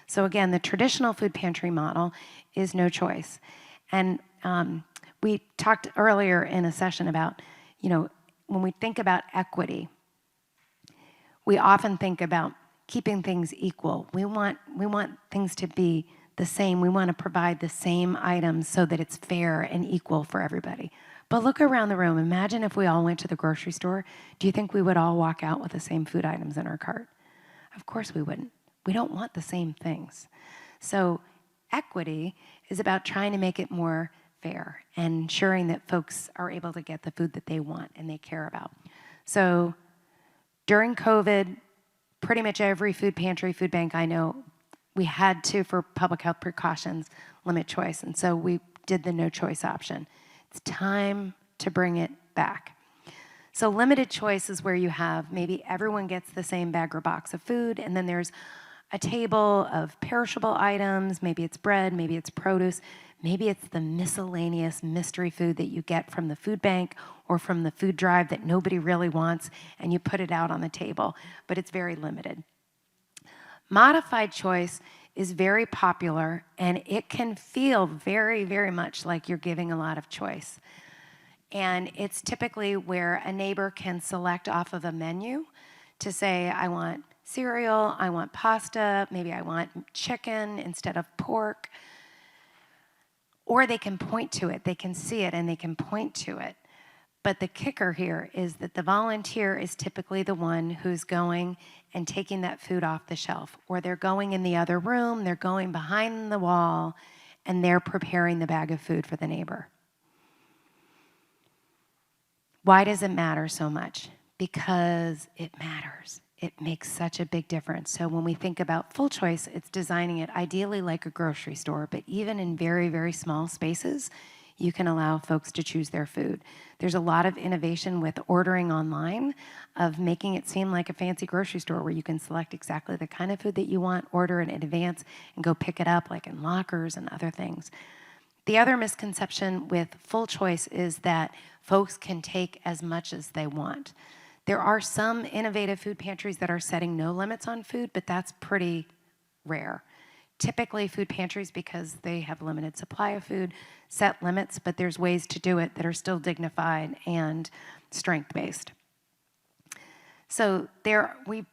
So again, the traditional food pantry model is no choice. And we talked earlier in a session about, when we think about equity, we often think about keeping things equal. We want things to be the same. We want to provide the same items so that it's fair and equal for everybody. But look around the room. Imagine if we all went to the grocery store. Do you think we would all walk out with the same food items in our cart? Of course we wouldn't. We don't want the same things. So equity is about trying to make it more fair and ensuring that folks are able to get the food that they want and they care about. So during COVID, pretty much every food pantry, food bank I know, we had to, for public health precautions, limit choice. And so we did the no choice option. It's time to bring it back. So limited choice is where you have maybe everyone gets the same bag or box of food, and then there's a table of perishable items. Maybe it's bread, maybe it's produce, maybe it's the miscellaneous mystery food that you get from the food bank or from the food drive that nobody really wants, and you put it out on the table, but it's very limited. Modified choice is very popular, and it can feel very, very much like you're giving a lot of choice. And it's typically where a neighbor can select off of a menu to say, I want cereal, I want pasta, maybe I want chicken instead of pork. Or they can point to it, they can see it, and they can point to it. But the kicker here is that the volunteer is typically the one who's going and taking that food off the shelf, or they're going in the other room, they're going behind the wall, and they're preparing the bag of food for the neighbor. Why does it matter so much? Because it matters. It makes such a big difference. So when we think about Full Choice, it's designing it ideally like a grocery store, but even in very, very small spaces, you can allow folks to choose their food. There's a lot of innovation with ordering online, of making it seem like a fancy grocery store where you can select exactly the kind of food that you want, order it in advance, and go pick it up like in lockers and other things. The other misconception with Full Choice is that folks can take as much as they want. There are some innovative food pantries that are setting no limits on food, but that's pretty rare. Typically, food pantries, because they have limited supply of food, set limits, but there's ways to do it that are still dignified and strength-based. So we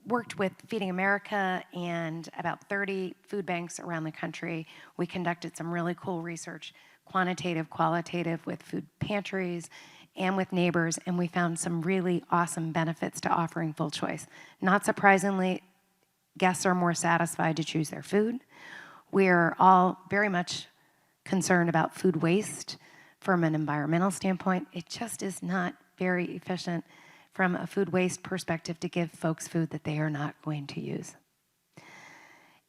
worked with Feeding America and about 30 food banks around the country. We conducted some really cool research, quantitative, qualitative, with food pantries and with neighbors, and we found some really awesome benefits to offering Full Choice. Not surprisingly, guests are more satisfied to choose their food. We're all very much concerned about food waste from an environmental standpoint. It just is not very efficient from a food waste perspective to give folks food that they are not going to use.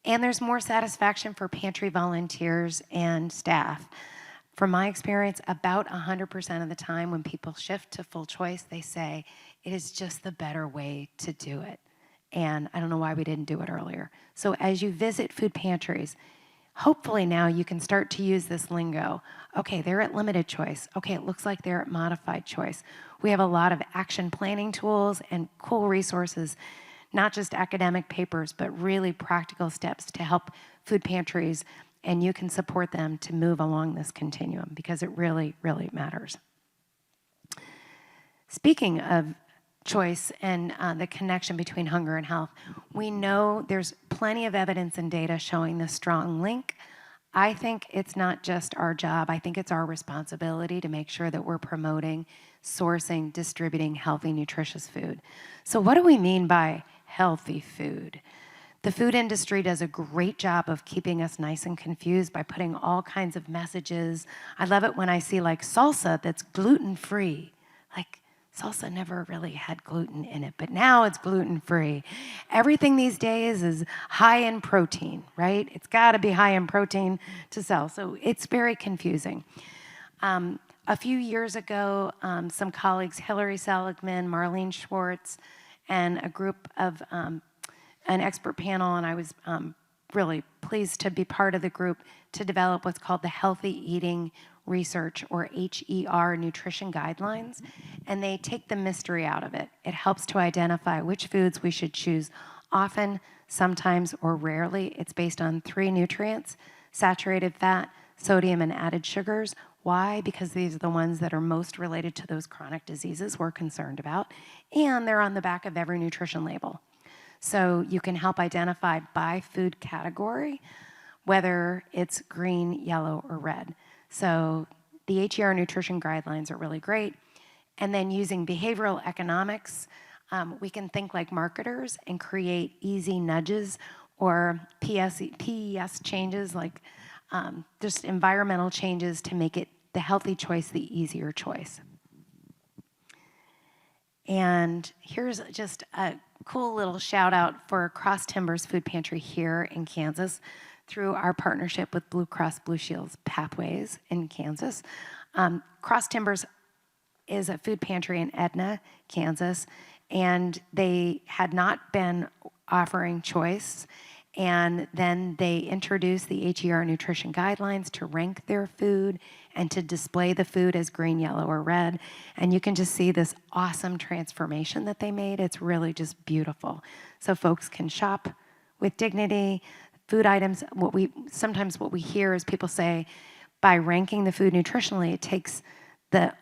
And there's more satisfaction for pantry volunteers and staff. From my experience, about 100% of the time when people shift to Full Choice, they say, it is just the better way to do it. And I don't know why we didn't do it earlier. So as you visit food pantries, hopefully now you can start to use this lingo. Okay, they're at limited choice. Okay, it looks like they're at modified choice. We have a lot of action planning tools and cool resources, not just academic papers, but really practical steps to help food pantries, and you can support them to move along this continuum because it really, really matters. Speaking of choice and the connection between hunger and health, we know there's plenty of evidence and data showing the strong link. I think it's not just our job, I think it's our responsibility to make sure that we're promoting, sourcing, distributing healthy, nutritious food. So what do we mean by healthy food? The food industry does a great job of keeping us nice and confused by putting all kinds of messages. I love it when I see like salsa that's gluten-free. Like, salsa never really had gluten in it, but now it's gluten-free. Everything these days is high in protein, right? It's got to be high in protein to sell, so it's very confusing. A few years ago, some colleagues, Hillary Seligman, Marlene Schwartz, and a group of an expert panel, and I was really pleased to be part of the group to develop what's called the Healthy Eating Research, or HER, nutrition guidelines, and they take the mystery out of it. It helps to identify which foods we should choose often, sometimes, or rarely. It's based on 3 nutrients: saturated fat, sodium, and added sugars. Why? Because these are the ones that are most related to those chronic diseases we're concerned about, and they're on the back of every nutrition label. So you can help identify by food category whether it's green, yellow, or red. So the HER nutrition guidelines are really great. And then using behavioral economics, we can think like marketers and create easy nudges or PES changes, like just environmental changes to make it the healthy choice the easier choice. And here's just a cool little shout out for Cross Timbers Food Pantry here in Kansas through our partnership with Blue Cross Blue Shield's Pathways in Kansas. Cross Timbers is a food pantry in Edna, Kansas, and they had not been offering choice. And then they introduced the HER nutrition guidelines to rank their food and to display the food as green, yellow, or red. And you can just see this awesome transformation that they made. It's really just beautiful. So folks can shop with dignity. Food items, what we hear is people say, by ranking the food nutritionally, it takes the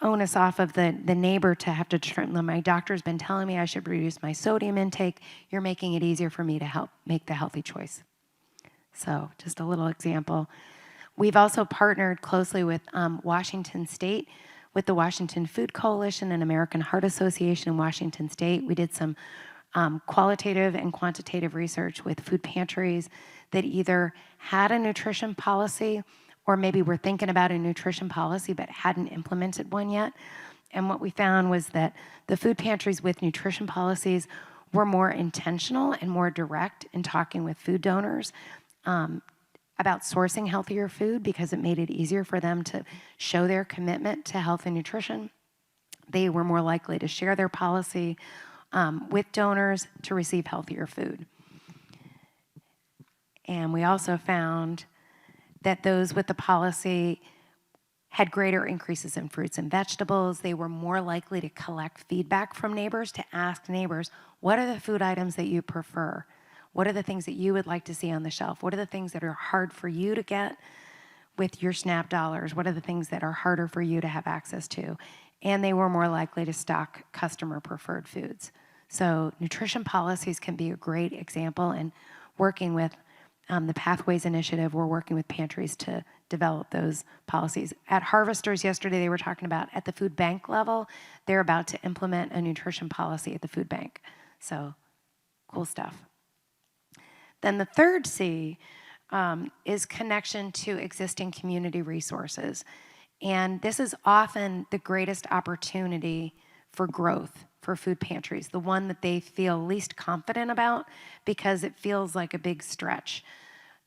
onus off of the neighbor to have to determine, my doctor's been telling me I should reduce my sodium intake. You're making it easier for me to help make the healthy choice. So just a little example. We've also partnered closely with Washington State, with the Washington Food Coalition and American Heart Association in Washington State. We did some qualitative and quantitative research with food pantries that either had a nutrition policy or maybe were thinking about a nutrition policy but hadn't implemented one yet. And what we found was that the food pantries with nutrition policies were more intentional and more direct in talking with food donors about sourcing healthier food because it made it easier for them to show their commitment to health and nutrition. They were more likely to share their policy with donors to receive healthier food. And we also found that those with the policy had greater increases in fruits and vegetables. They were more likely to collect feedback from neighbors, to ask neighbors, what are the food items that you prefer? What are the things that you would like to see on the shelf? What are the things that are hard for you to get with your SNAP dollars? What are the things that are harder for you to have access to? And they were more likely to stock customer preferred foods. So nutrition policies can be a great example, and working with the Pathways Initiative, we're working with pantries to develop those policies. At Harvesters yesterday, they were talking about at the food bank level, they're about to implement a nutrition policy at the food bank. So cool stuff. Then the third C is connection to existing community resources. And this is often the greatest opportunity for growth for food pantries, the one that they feel least confident about because it feels like a big stretch.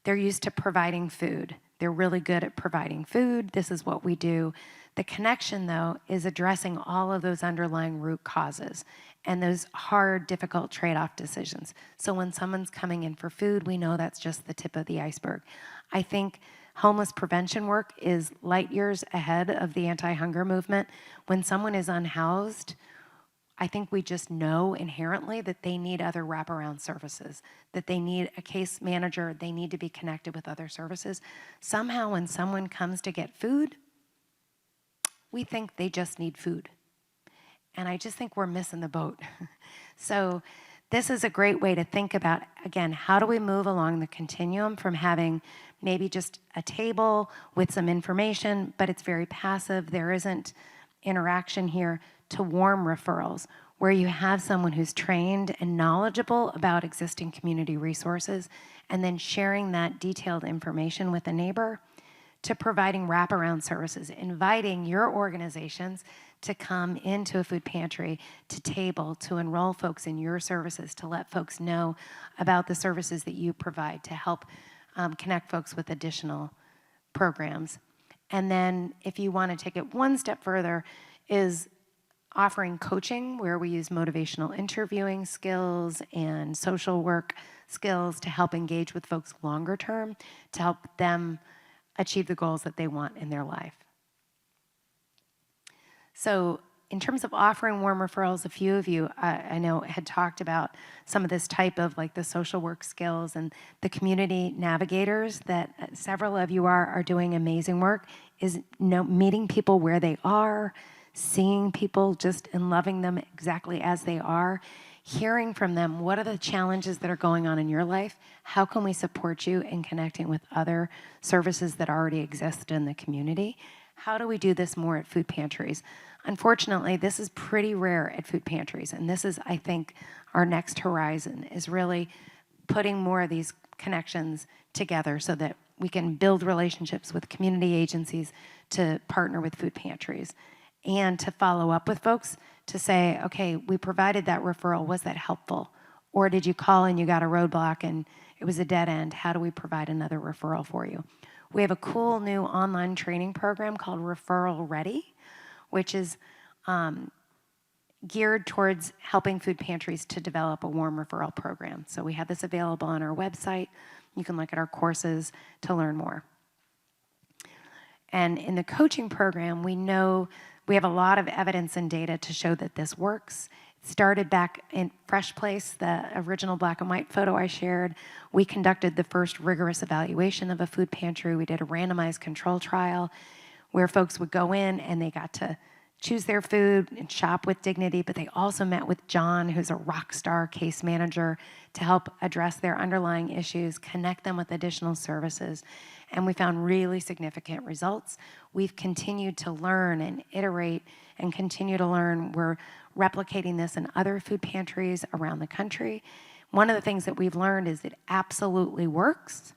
They're used to providing food. They're really good at providing food. This is what we do. The connection, though, is addressing all of those underlying root causes and those hard, difficult trade-off decisions. So when someone's coming in for food, we know that's just the tip of the iceberg. I think homeless prevention work is light years ahead of the anti-hunger movement. When someone is unhoused, I think we just know inherently that they need other wraparound services, that they need a case manager, they need to be connected with other services. Somehow when someone comes to get food, we think they just need food. And I just think we're missing the boat. So this is a great way to think about, again, how do we move along the continuum from having maybe just a table with some information, but it's very passive, there isn't interaction here, to warm referrals, where you have someone who's trained and knowledgeable about existing community resources, and then sharing that detailed information with a neighbor, to providing wraparound services, inviting your organizations to come into a food pantry, to table, to enroll folks in your services, to let folks know about the services that you provide, to help connect folks with additional programs. And then if you want to take it one step further, is offering coaching where we use motivational interviewing skills and social work skills to help engage with folks longer term, to help them achieve the goals that they want in their life. So in terms of offering warm referrals, a few of you I know had talked about some of this type of like the social work skills and the community navigators that several of you are doing amazing work, is meeting people where they are, seeing people just and loving them exactly as they are, hearing from them, what are the challenges that are going on in your life? How can we support you in connecting with other services that already exist in the community? How do we do this more at food pantries? Unfortunately, this is pretty rare at food pantries, and this is, I think, our next horizon, is really putting more of these connections together so that we can build relationships with community agencies to partner with food pantries, and to follow up with folks to say, okay, we provided that referral, was that helpful? Or did you call and you got a roadblock and it was a dead end? How do we provide another referral for you? We have a cool new online training program called Referral Ready, which is geared towards helping food pantries to develop a warm referral program. So we have this available on our website. You can look at our courses to learn more. And in the coaching program, we know we have a lot of evidence and data to show that this works. It started back in Fresh Place, the original black and white photo I shared. We conducted the first rigorous evaluation of a food pantry. We did a randomized control trial where folks would go in and they got to choose their food and shop with dignity, but they also met with John, who's a rock star case manager, to help address their underlying issues, connect them with additional services. and we found really significant results. We've continued to learn and iterate and continue to learn. We're replicating this in other food pantries around the country. One of the things that we've learned is it absolutely works,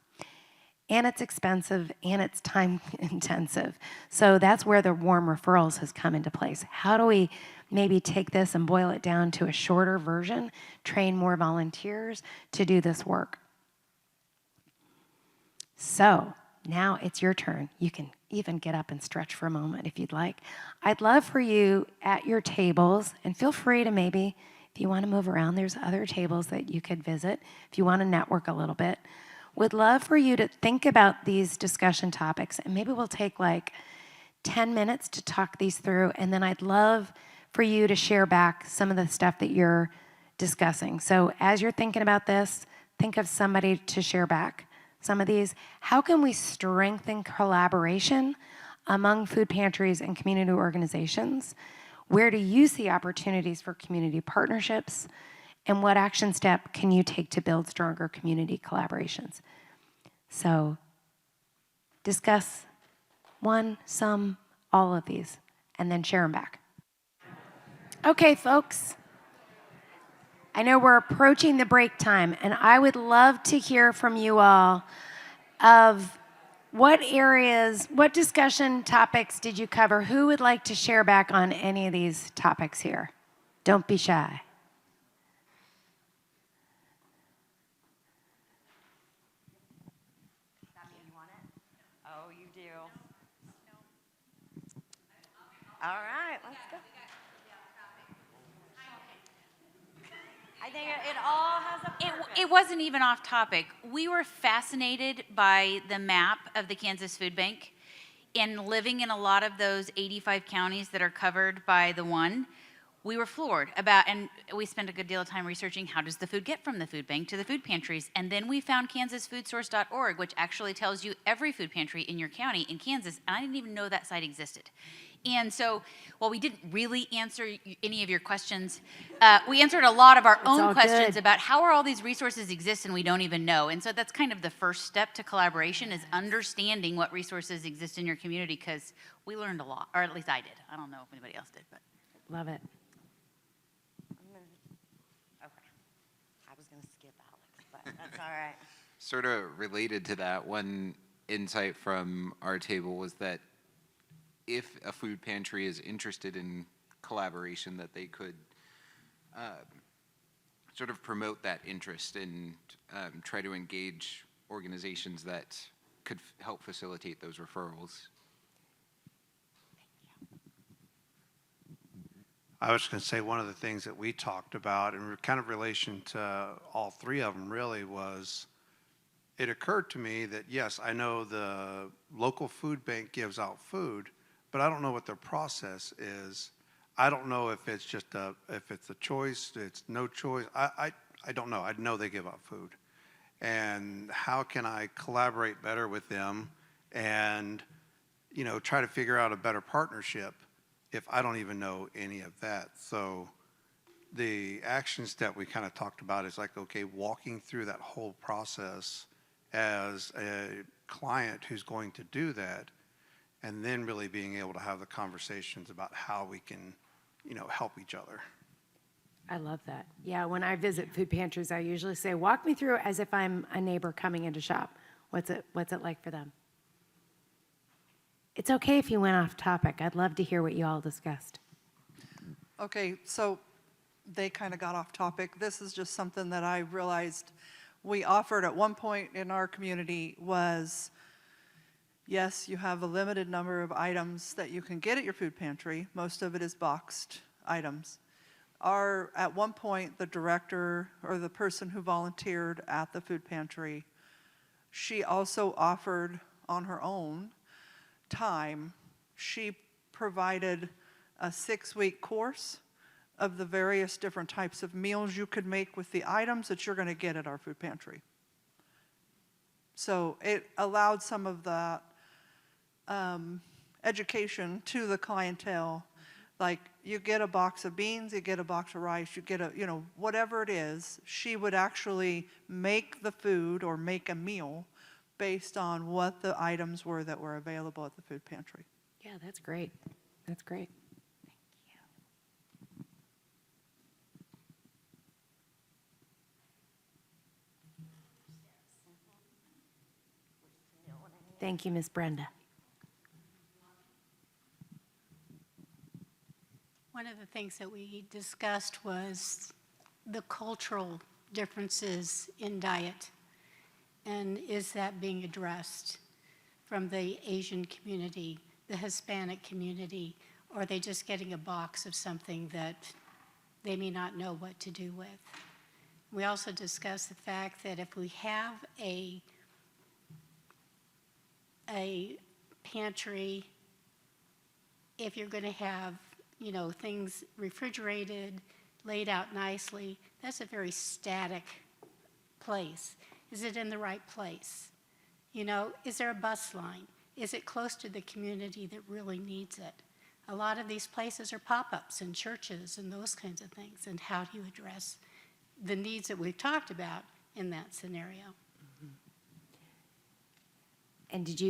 and it's expensive, and it's time intensive. So that's where the warm referrals has come into place. How do we maybe take this and boil it down to a shorter version, train more volunteers to do this work? So now it's your turn. You can even get up and stretch for a moment if you'd like. I'd love for you at your tables, and feel free to maybe, if you want to move around, there's other tables that you could visit if you want to network a little bit. Would love for you to think about these discussion topics, and maybe we'll take like 10 minutes to talk these through, and then I'd love for you to share back some of the stuff that you're discussing. So as you're thinking about this, think of somebody to share back some of these. How can we strengthen collaboration among food pantries and community organizations? Where do you see opportunities for community partnerships? And what action step can you take to build stronger community collaborations? So discuss one, some, all of these, and then share them back. Okay, folks. I know we're approaching the break time, and I would love to hear from you all of what areas, what discussion topics did you cover? Who would like to share back on any of these topics here? Don't be shy. Oh, you do. All right, let's go. I think it all has a purpose. It wasn't even off topic. We were fascinated by the map of the Kansas Food Bank, and living in a lot of those 85 counties that are covered by the one. We were floored about, and we spent a good deal of time researching how does the food get from the food bank to the food pantries. And then we found kansasfoodsource.org, which actually tells you every food pantry in your county in Kansas. And I didn't even know that site existed. And so, while we didn't really answer any of your questions, we answered a lot of our own questions about how are all these resources exist and we don't even know. And so that's kind of the first step to collaboration, is understanding what resources exist in your community, because we learned a lot, or at least I did. I don't know if anybody else did, but. Love it. Okay. I was going to skip Alex, but that's all right. Sort of related to that, one insight from our table was that if a food pantry is interested in collaboration, that they could sort of promote that interest and try to engage organizations that could help facilitate those referrals. I was going to say one of the things that we talked about in kind of relation to all three of them really was, it occurred to me that yes, I know the local food bank gives out food, but I don't know what their process is. I don't know if it's just if it's a choice, it's no choice. I don't know. I know they give out food. And how can I collaborate better with them and, you know, try to figure out a better partnership if I don't even know any of that? So the action step we kind of talked about is like, okay, walking through that whole process as a client who's going to do that, and then really being able to have the conversations about how we can, you know, help each other. I love that. Yeah, when I visit food pantries, I usually say, walk me through as if I'm a neighbor coming in to shop. What's it like for them? It's okay if you went off topic. I'd love to hear what you all discussed. Okay, so they kind of got off topic. This is just something that I realized we offered at one point in our community was, yes, you have a limited number of items that you can get at your food pantry. Most of it is boxed items. At one point, the director or the person who volunteered at the food pantry, she also offered on her own time, she provided a 6-week course of the various different types of meals you could make with the items that you're going to get at our food pantry. So it allowed some of that education to the clientele. Like, you get a box of beans, you get a box of rice, you get whatever it is, she would actually make the food or make a meal, based on what the items were that were available at the food pantry. Yeah, that's great. That's great. Thank you, Miss Brenda. One of the things that we discussed was the cultural differences in diet. And is that being addressed from the Asian community, the Hispanic community, or are they just getting a box of something that they may not know what to do with? We also discussed the fact that if we have a pantry, if you're going to have, you know, things refrigerated, laid out nicely, that's a very static place. Is it in the right place? You know, is there a bus line? Is it close to the community that really needs it? A lot of these places are pop-ups in churches and those kinds of things. And how do you address the needs that we've talked about in that scenario? And did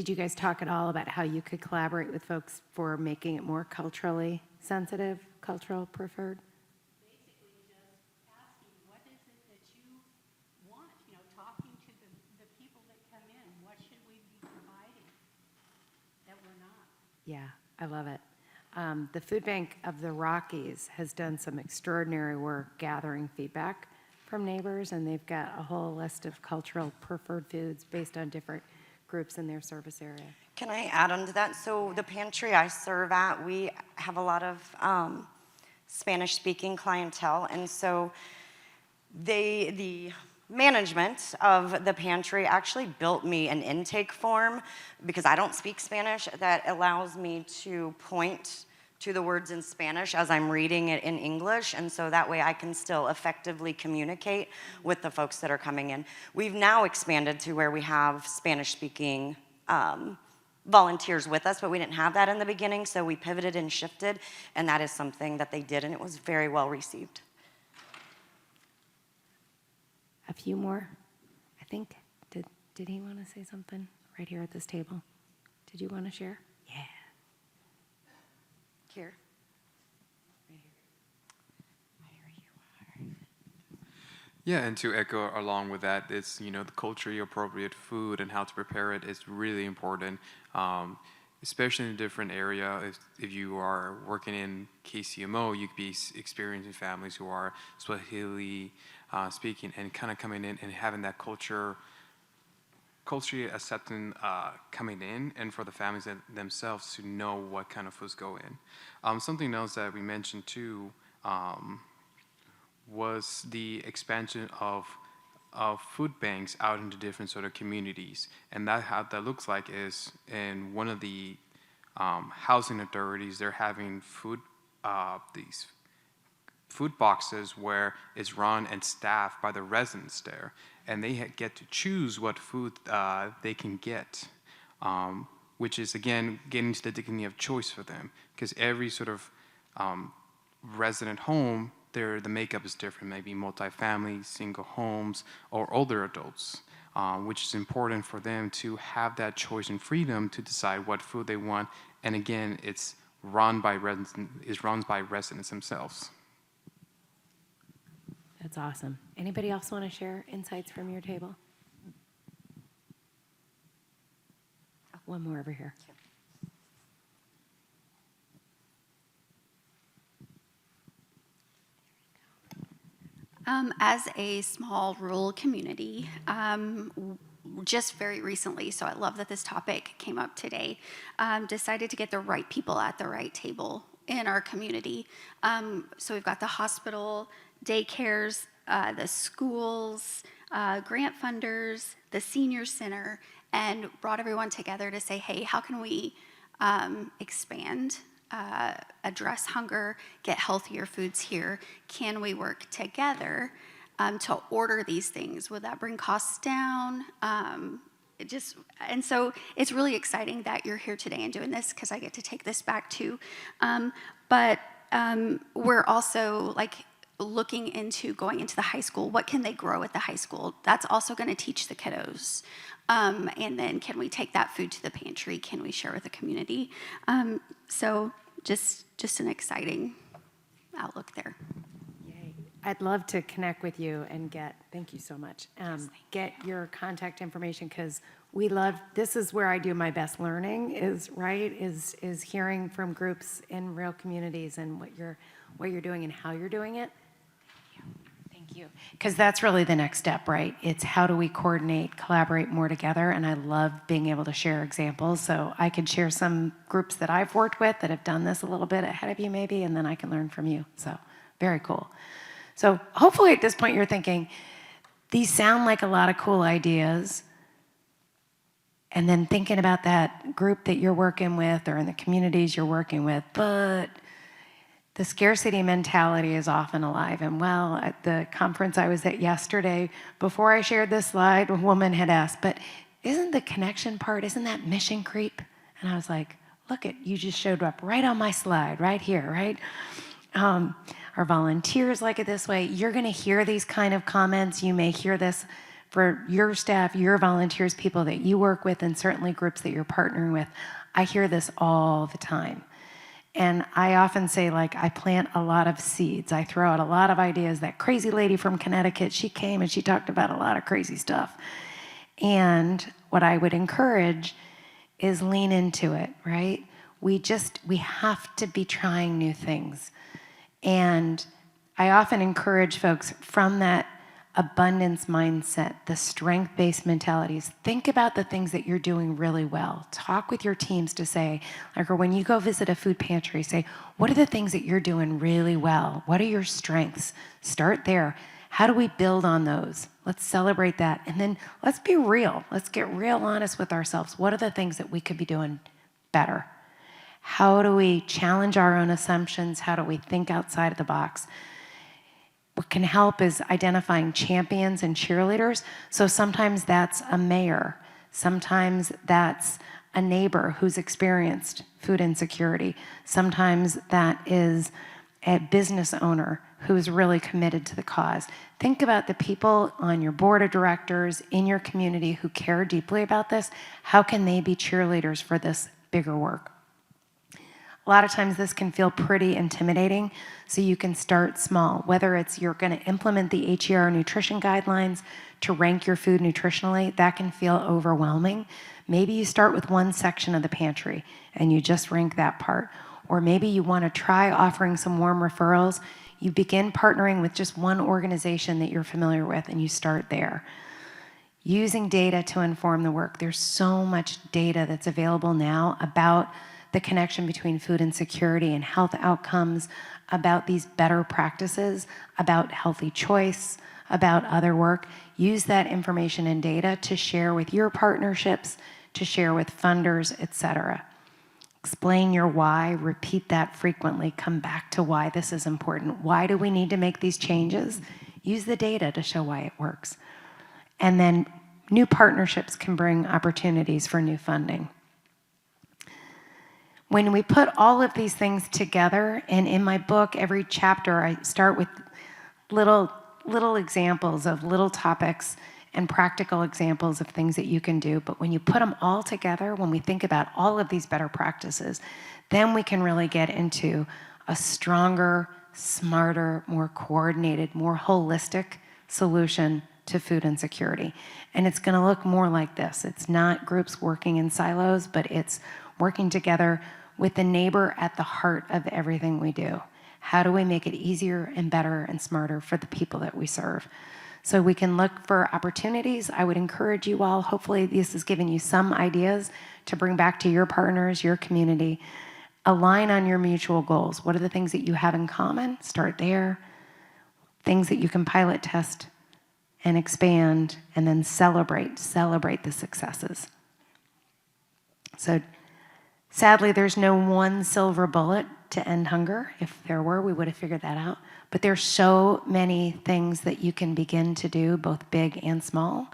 you guys talk at all about how you could collaborate with folks for making it more culturally sensitive, cultural preferred? Basically just asking, what is it that you want? You know, talking to the people that come in, what should we be providing that we're not? Yeah, I love it. The Food Bank of the Rockies has done some extraordinary work gathering feedback from neighbors, and they've got a whole list of cultural preferred foods based on different groups in their service area. Can I add on to that? So the pantry I serve at, we have a lot of Spanish-speaking clientele, and so the management of the pantry actually built me an intake form, because I don't speak Spanish, that allows me to point to the words in Spanish as I'm reading it in English, and so that way I can still effectively communicate with the folks that are coming in. We've now expanded to where we have Spanish-speaking volunteers with us, but we didn't have that in the beginning, so we pivoted and shifted, and that is something that they did, and it was very well received. A few more, I think. Did he want to say something right here at this table? Did you want to share? Yeah. Here. Yeah, and to echo along with that, it's, you know, the culturally appropriate food and how to prepare it is really important, especially in a different area. If you are working in KCMO, you could be experiencing families who are Swahili speaking and kind of coming in and having that culturally accepting coming in, and for the families themselves to know what kind of foods go in. Something else that we mentioned too was the expansion of food banks out into different sort of communities, and that how that looks like is in one of the housing authorities, they're having these food boxes where it's run and staffed by the residents there, and they get to choose what food they can get, which is again getting to the dignity of choice for them, because every sort of resident home, the makeup is different, maybe multifamily, single homes, or older adults, which is important for them to have that choice and freedom to decide what food they want. And again, it's run by residents themselves. That's awesome. Anybody else want to share insights from your table? One more over here. As a small rural community, just very recently, so I love that this topic came up today, decided to get the right people at the right table in our community. So we've got the hospital, daycares, the schools, grant funders, the senior center, and brought everyone together to say, hey, how can we expand, address hunger, get healthier foods here? Can we work together to order these things? Would that bring costs down? And so it's really exciting that you're here today and doing this, because I get to take this back too. But we're also, like looking into going into the high school. What can they grow at the high school? That's also going to teach the kiddos. And then can we take that food to the pantry? Can we share with the community? So just an exciting outlook there. I'd love to connect with you and thank you so much, get your contact information, because this is where I do my best learning is hearing from groups in real communities and what you're doing and how you're doing it. Thank you. Because that's really the next step, right? It's how do we coordinate, collaborate more together, and I love being able to share examples. So I could share some groups that I've worked with that have done this a little bit ahead of you maybe, and then I can learn from you. So very cool. So hopefully at this point you're thinking, these sound like a lot of cool ideas, and then thinking about that group that you're working with or in the communities you're working with, but the scarcity mentality is often alive. And well, at the conference I was at yesterday, before I shared this slide, a woman had asked, but isn't the connection part, isn't that mission creep? And I was like, look you just showed up right on my slide, right here, right? Our volunteers like it this way. You're gonna hear these kind of comments. You may hear this for your staff, your volunteers, people that you work with, and certainly groups that you're partnering with. I hear this all the time. And I often say, I plant a lot of seeds. I throw out a lot of ideas. That crazy lady from Connecticut, she came and she talked about a lot of crazy stuff. And what I would encourage is lean into it, right? We have to be trying new things. And I often encourage folks from that abundance mindset, the strength-based mentalities, think about the things that you're doing really well. Talk with your teams to say, or when you go visit a food pantry, say, what are the things that you're doing really well? What are your strengths? Start there. How do we build on those? Let's celebrate that. And then let's be real. Let's get real honest with ourselves. What are the things that we could be doing better? How do we challenge our own assumptions? How do we think outside of the box? What can help is identifying champions and cheerleaders. So sometimes that's a mayor. Sometimes that's a neighbor who's experienced food insecurity. Sometimes that is a business owner who's really committed to the cause. Think about the people on your board of directors, in your community who care deeply about this. How can they be cheerleaders for this bigger work? A lot of times this can feel pretty intimidating, so you can start small, whether it's you're going to implement the HER nutrition guidelines to rank your food nutritionally. That can feel overwhelming. Maybe you start with one section of the pantry and you just rank that part. Or maybe you want to try offering some warm referrals. You begin partnering with just one organization that you're familiar with and you start there. Using data to inform the work. There's so much data that's available now about the connection between food insecurity and health outcomes, about these better practices, about healthy choice, about other work. Use that information and data to share with your partnerships, to share with funders, et cetera. Explain your why, repeat that frequently, come back to why this is important. Why do we need to make these changes? Use the data to show why it works. And then new partnerships can bring opportunities for new funding. When we put all of these things together, and in my book, every chapter, I start with little examples of little topics and practical examples of things that you can do. But when you put them all together, when we think about all of these better practices, then we can really get into a stronger, smarter, more coordinated, more holistic solution to food insecurity. And it's going to look more like this. It's not groups working in silos, but it's working together with the neighbor at the heart of everything we do. How do we make it easier and better and smarter for the people that we serve? So we can look for opportunities. I would encourage you all, hopefully this has given you some ideas to bring back to your partners, your community. Align on your mutual goals. What are the things that you have in common? Start there. Things that you can pilot test and expand, and then celebrate the successes. So sadly, there's no one silver bullet to end hunger. If there were, we would have figured that out. But there's so many things that you can begin to do, both big and small,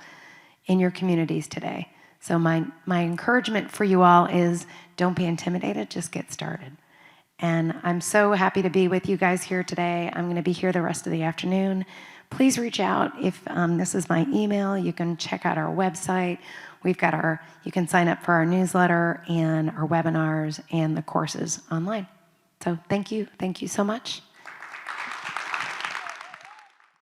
in your communities today. So my encouragement for you all is don't be intimidated, just get started. And I'm so happy to be with you guys here today. I'm going to be here the rest of the afternoon. Please reach out if this is my email. You can check out our website. We've got you can sign up for our newsletter and our webinars and the courses online. So thank you so much.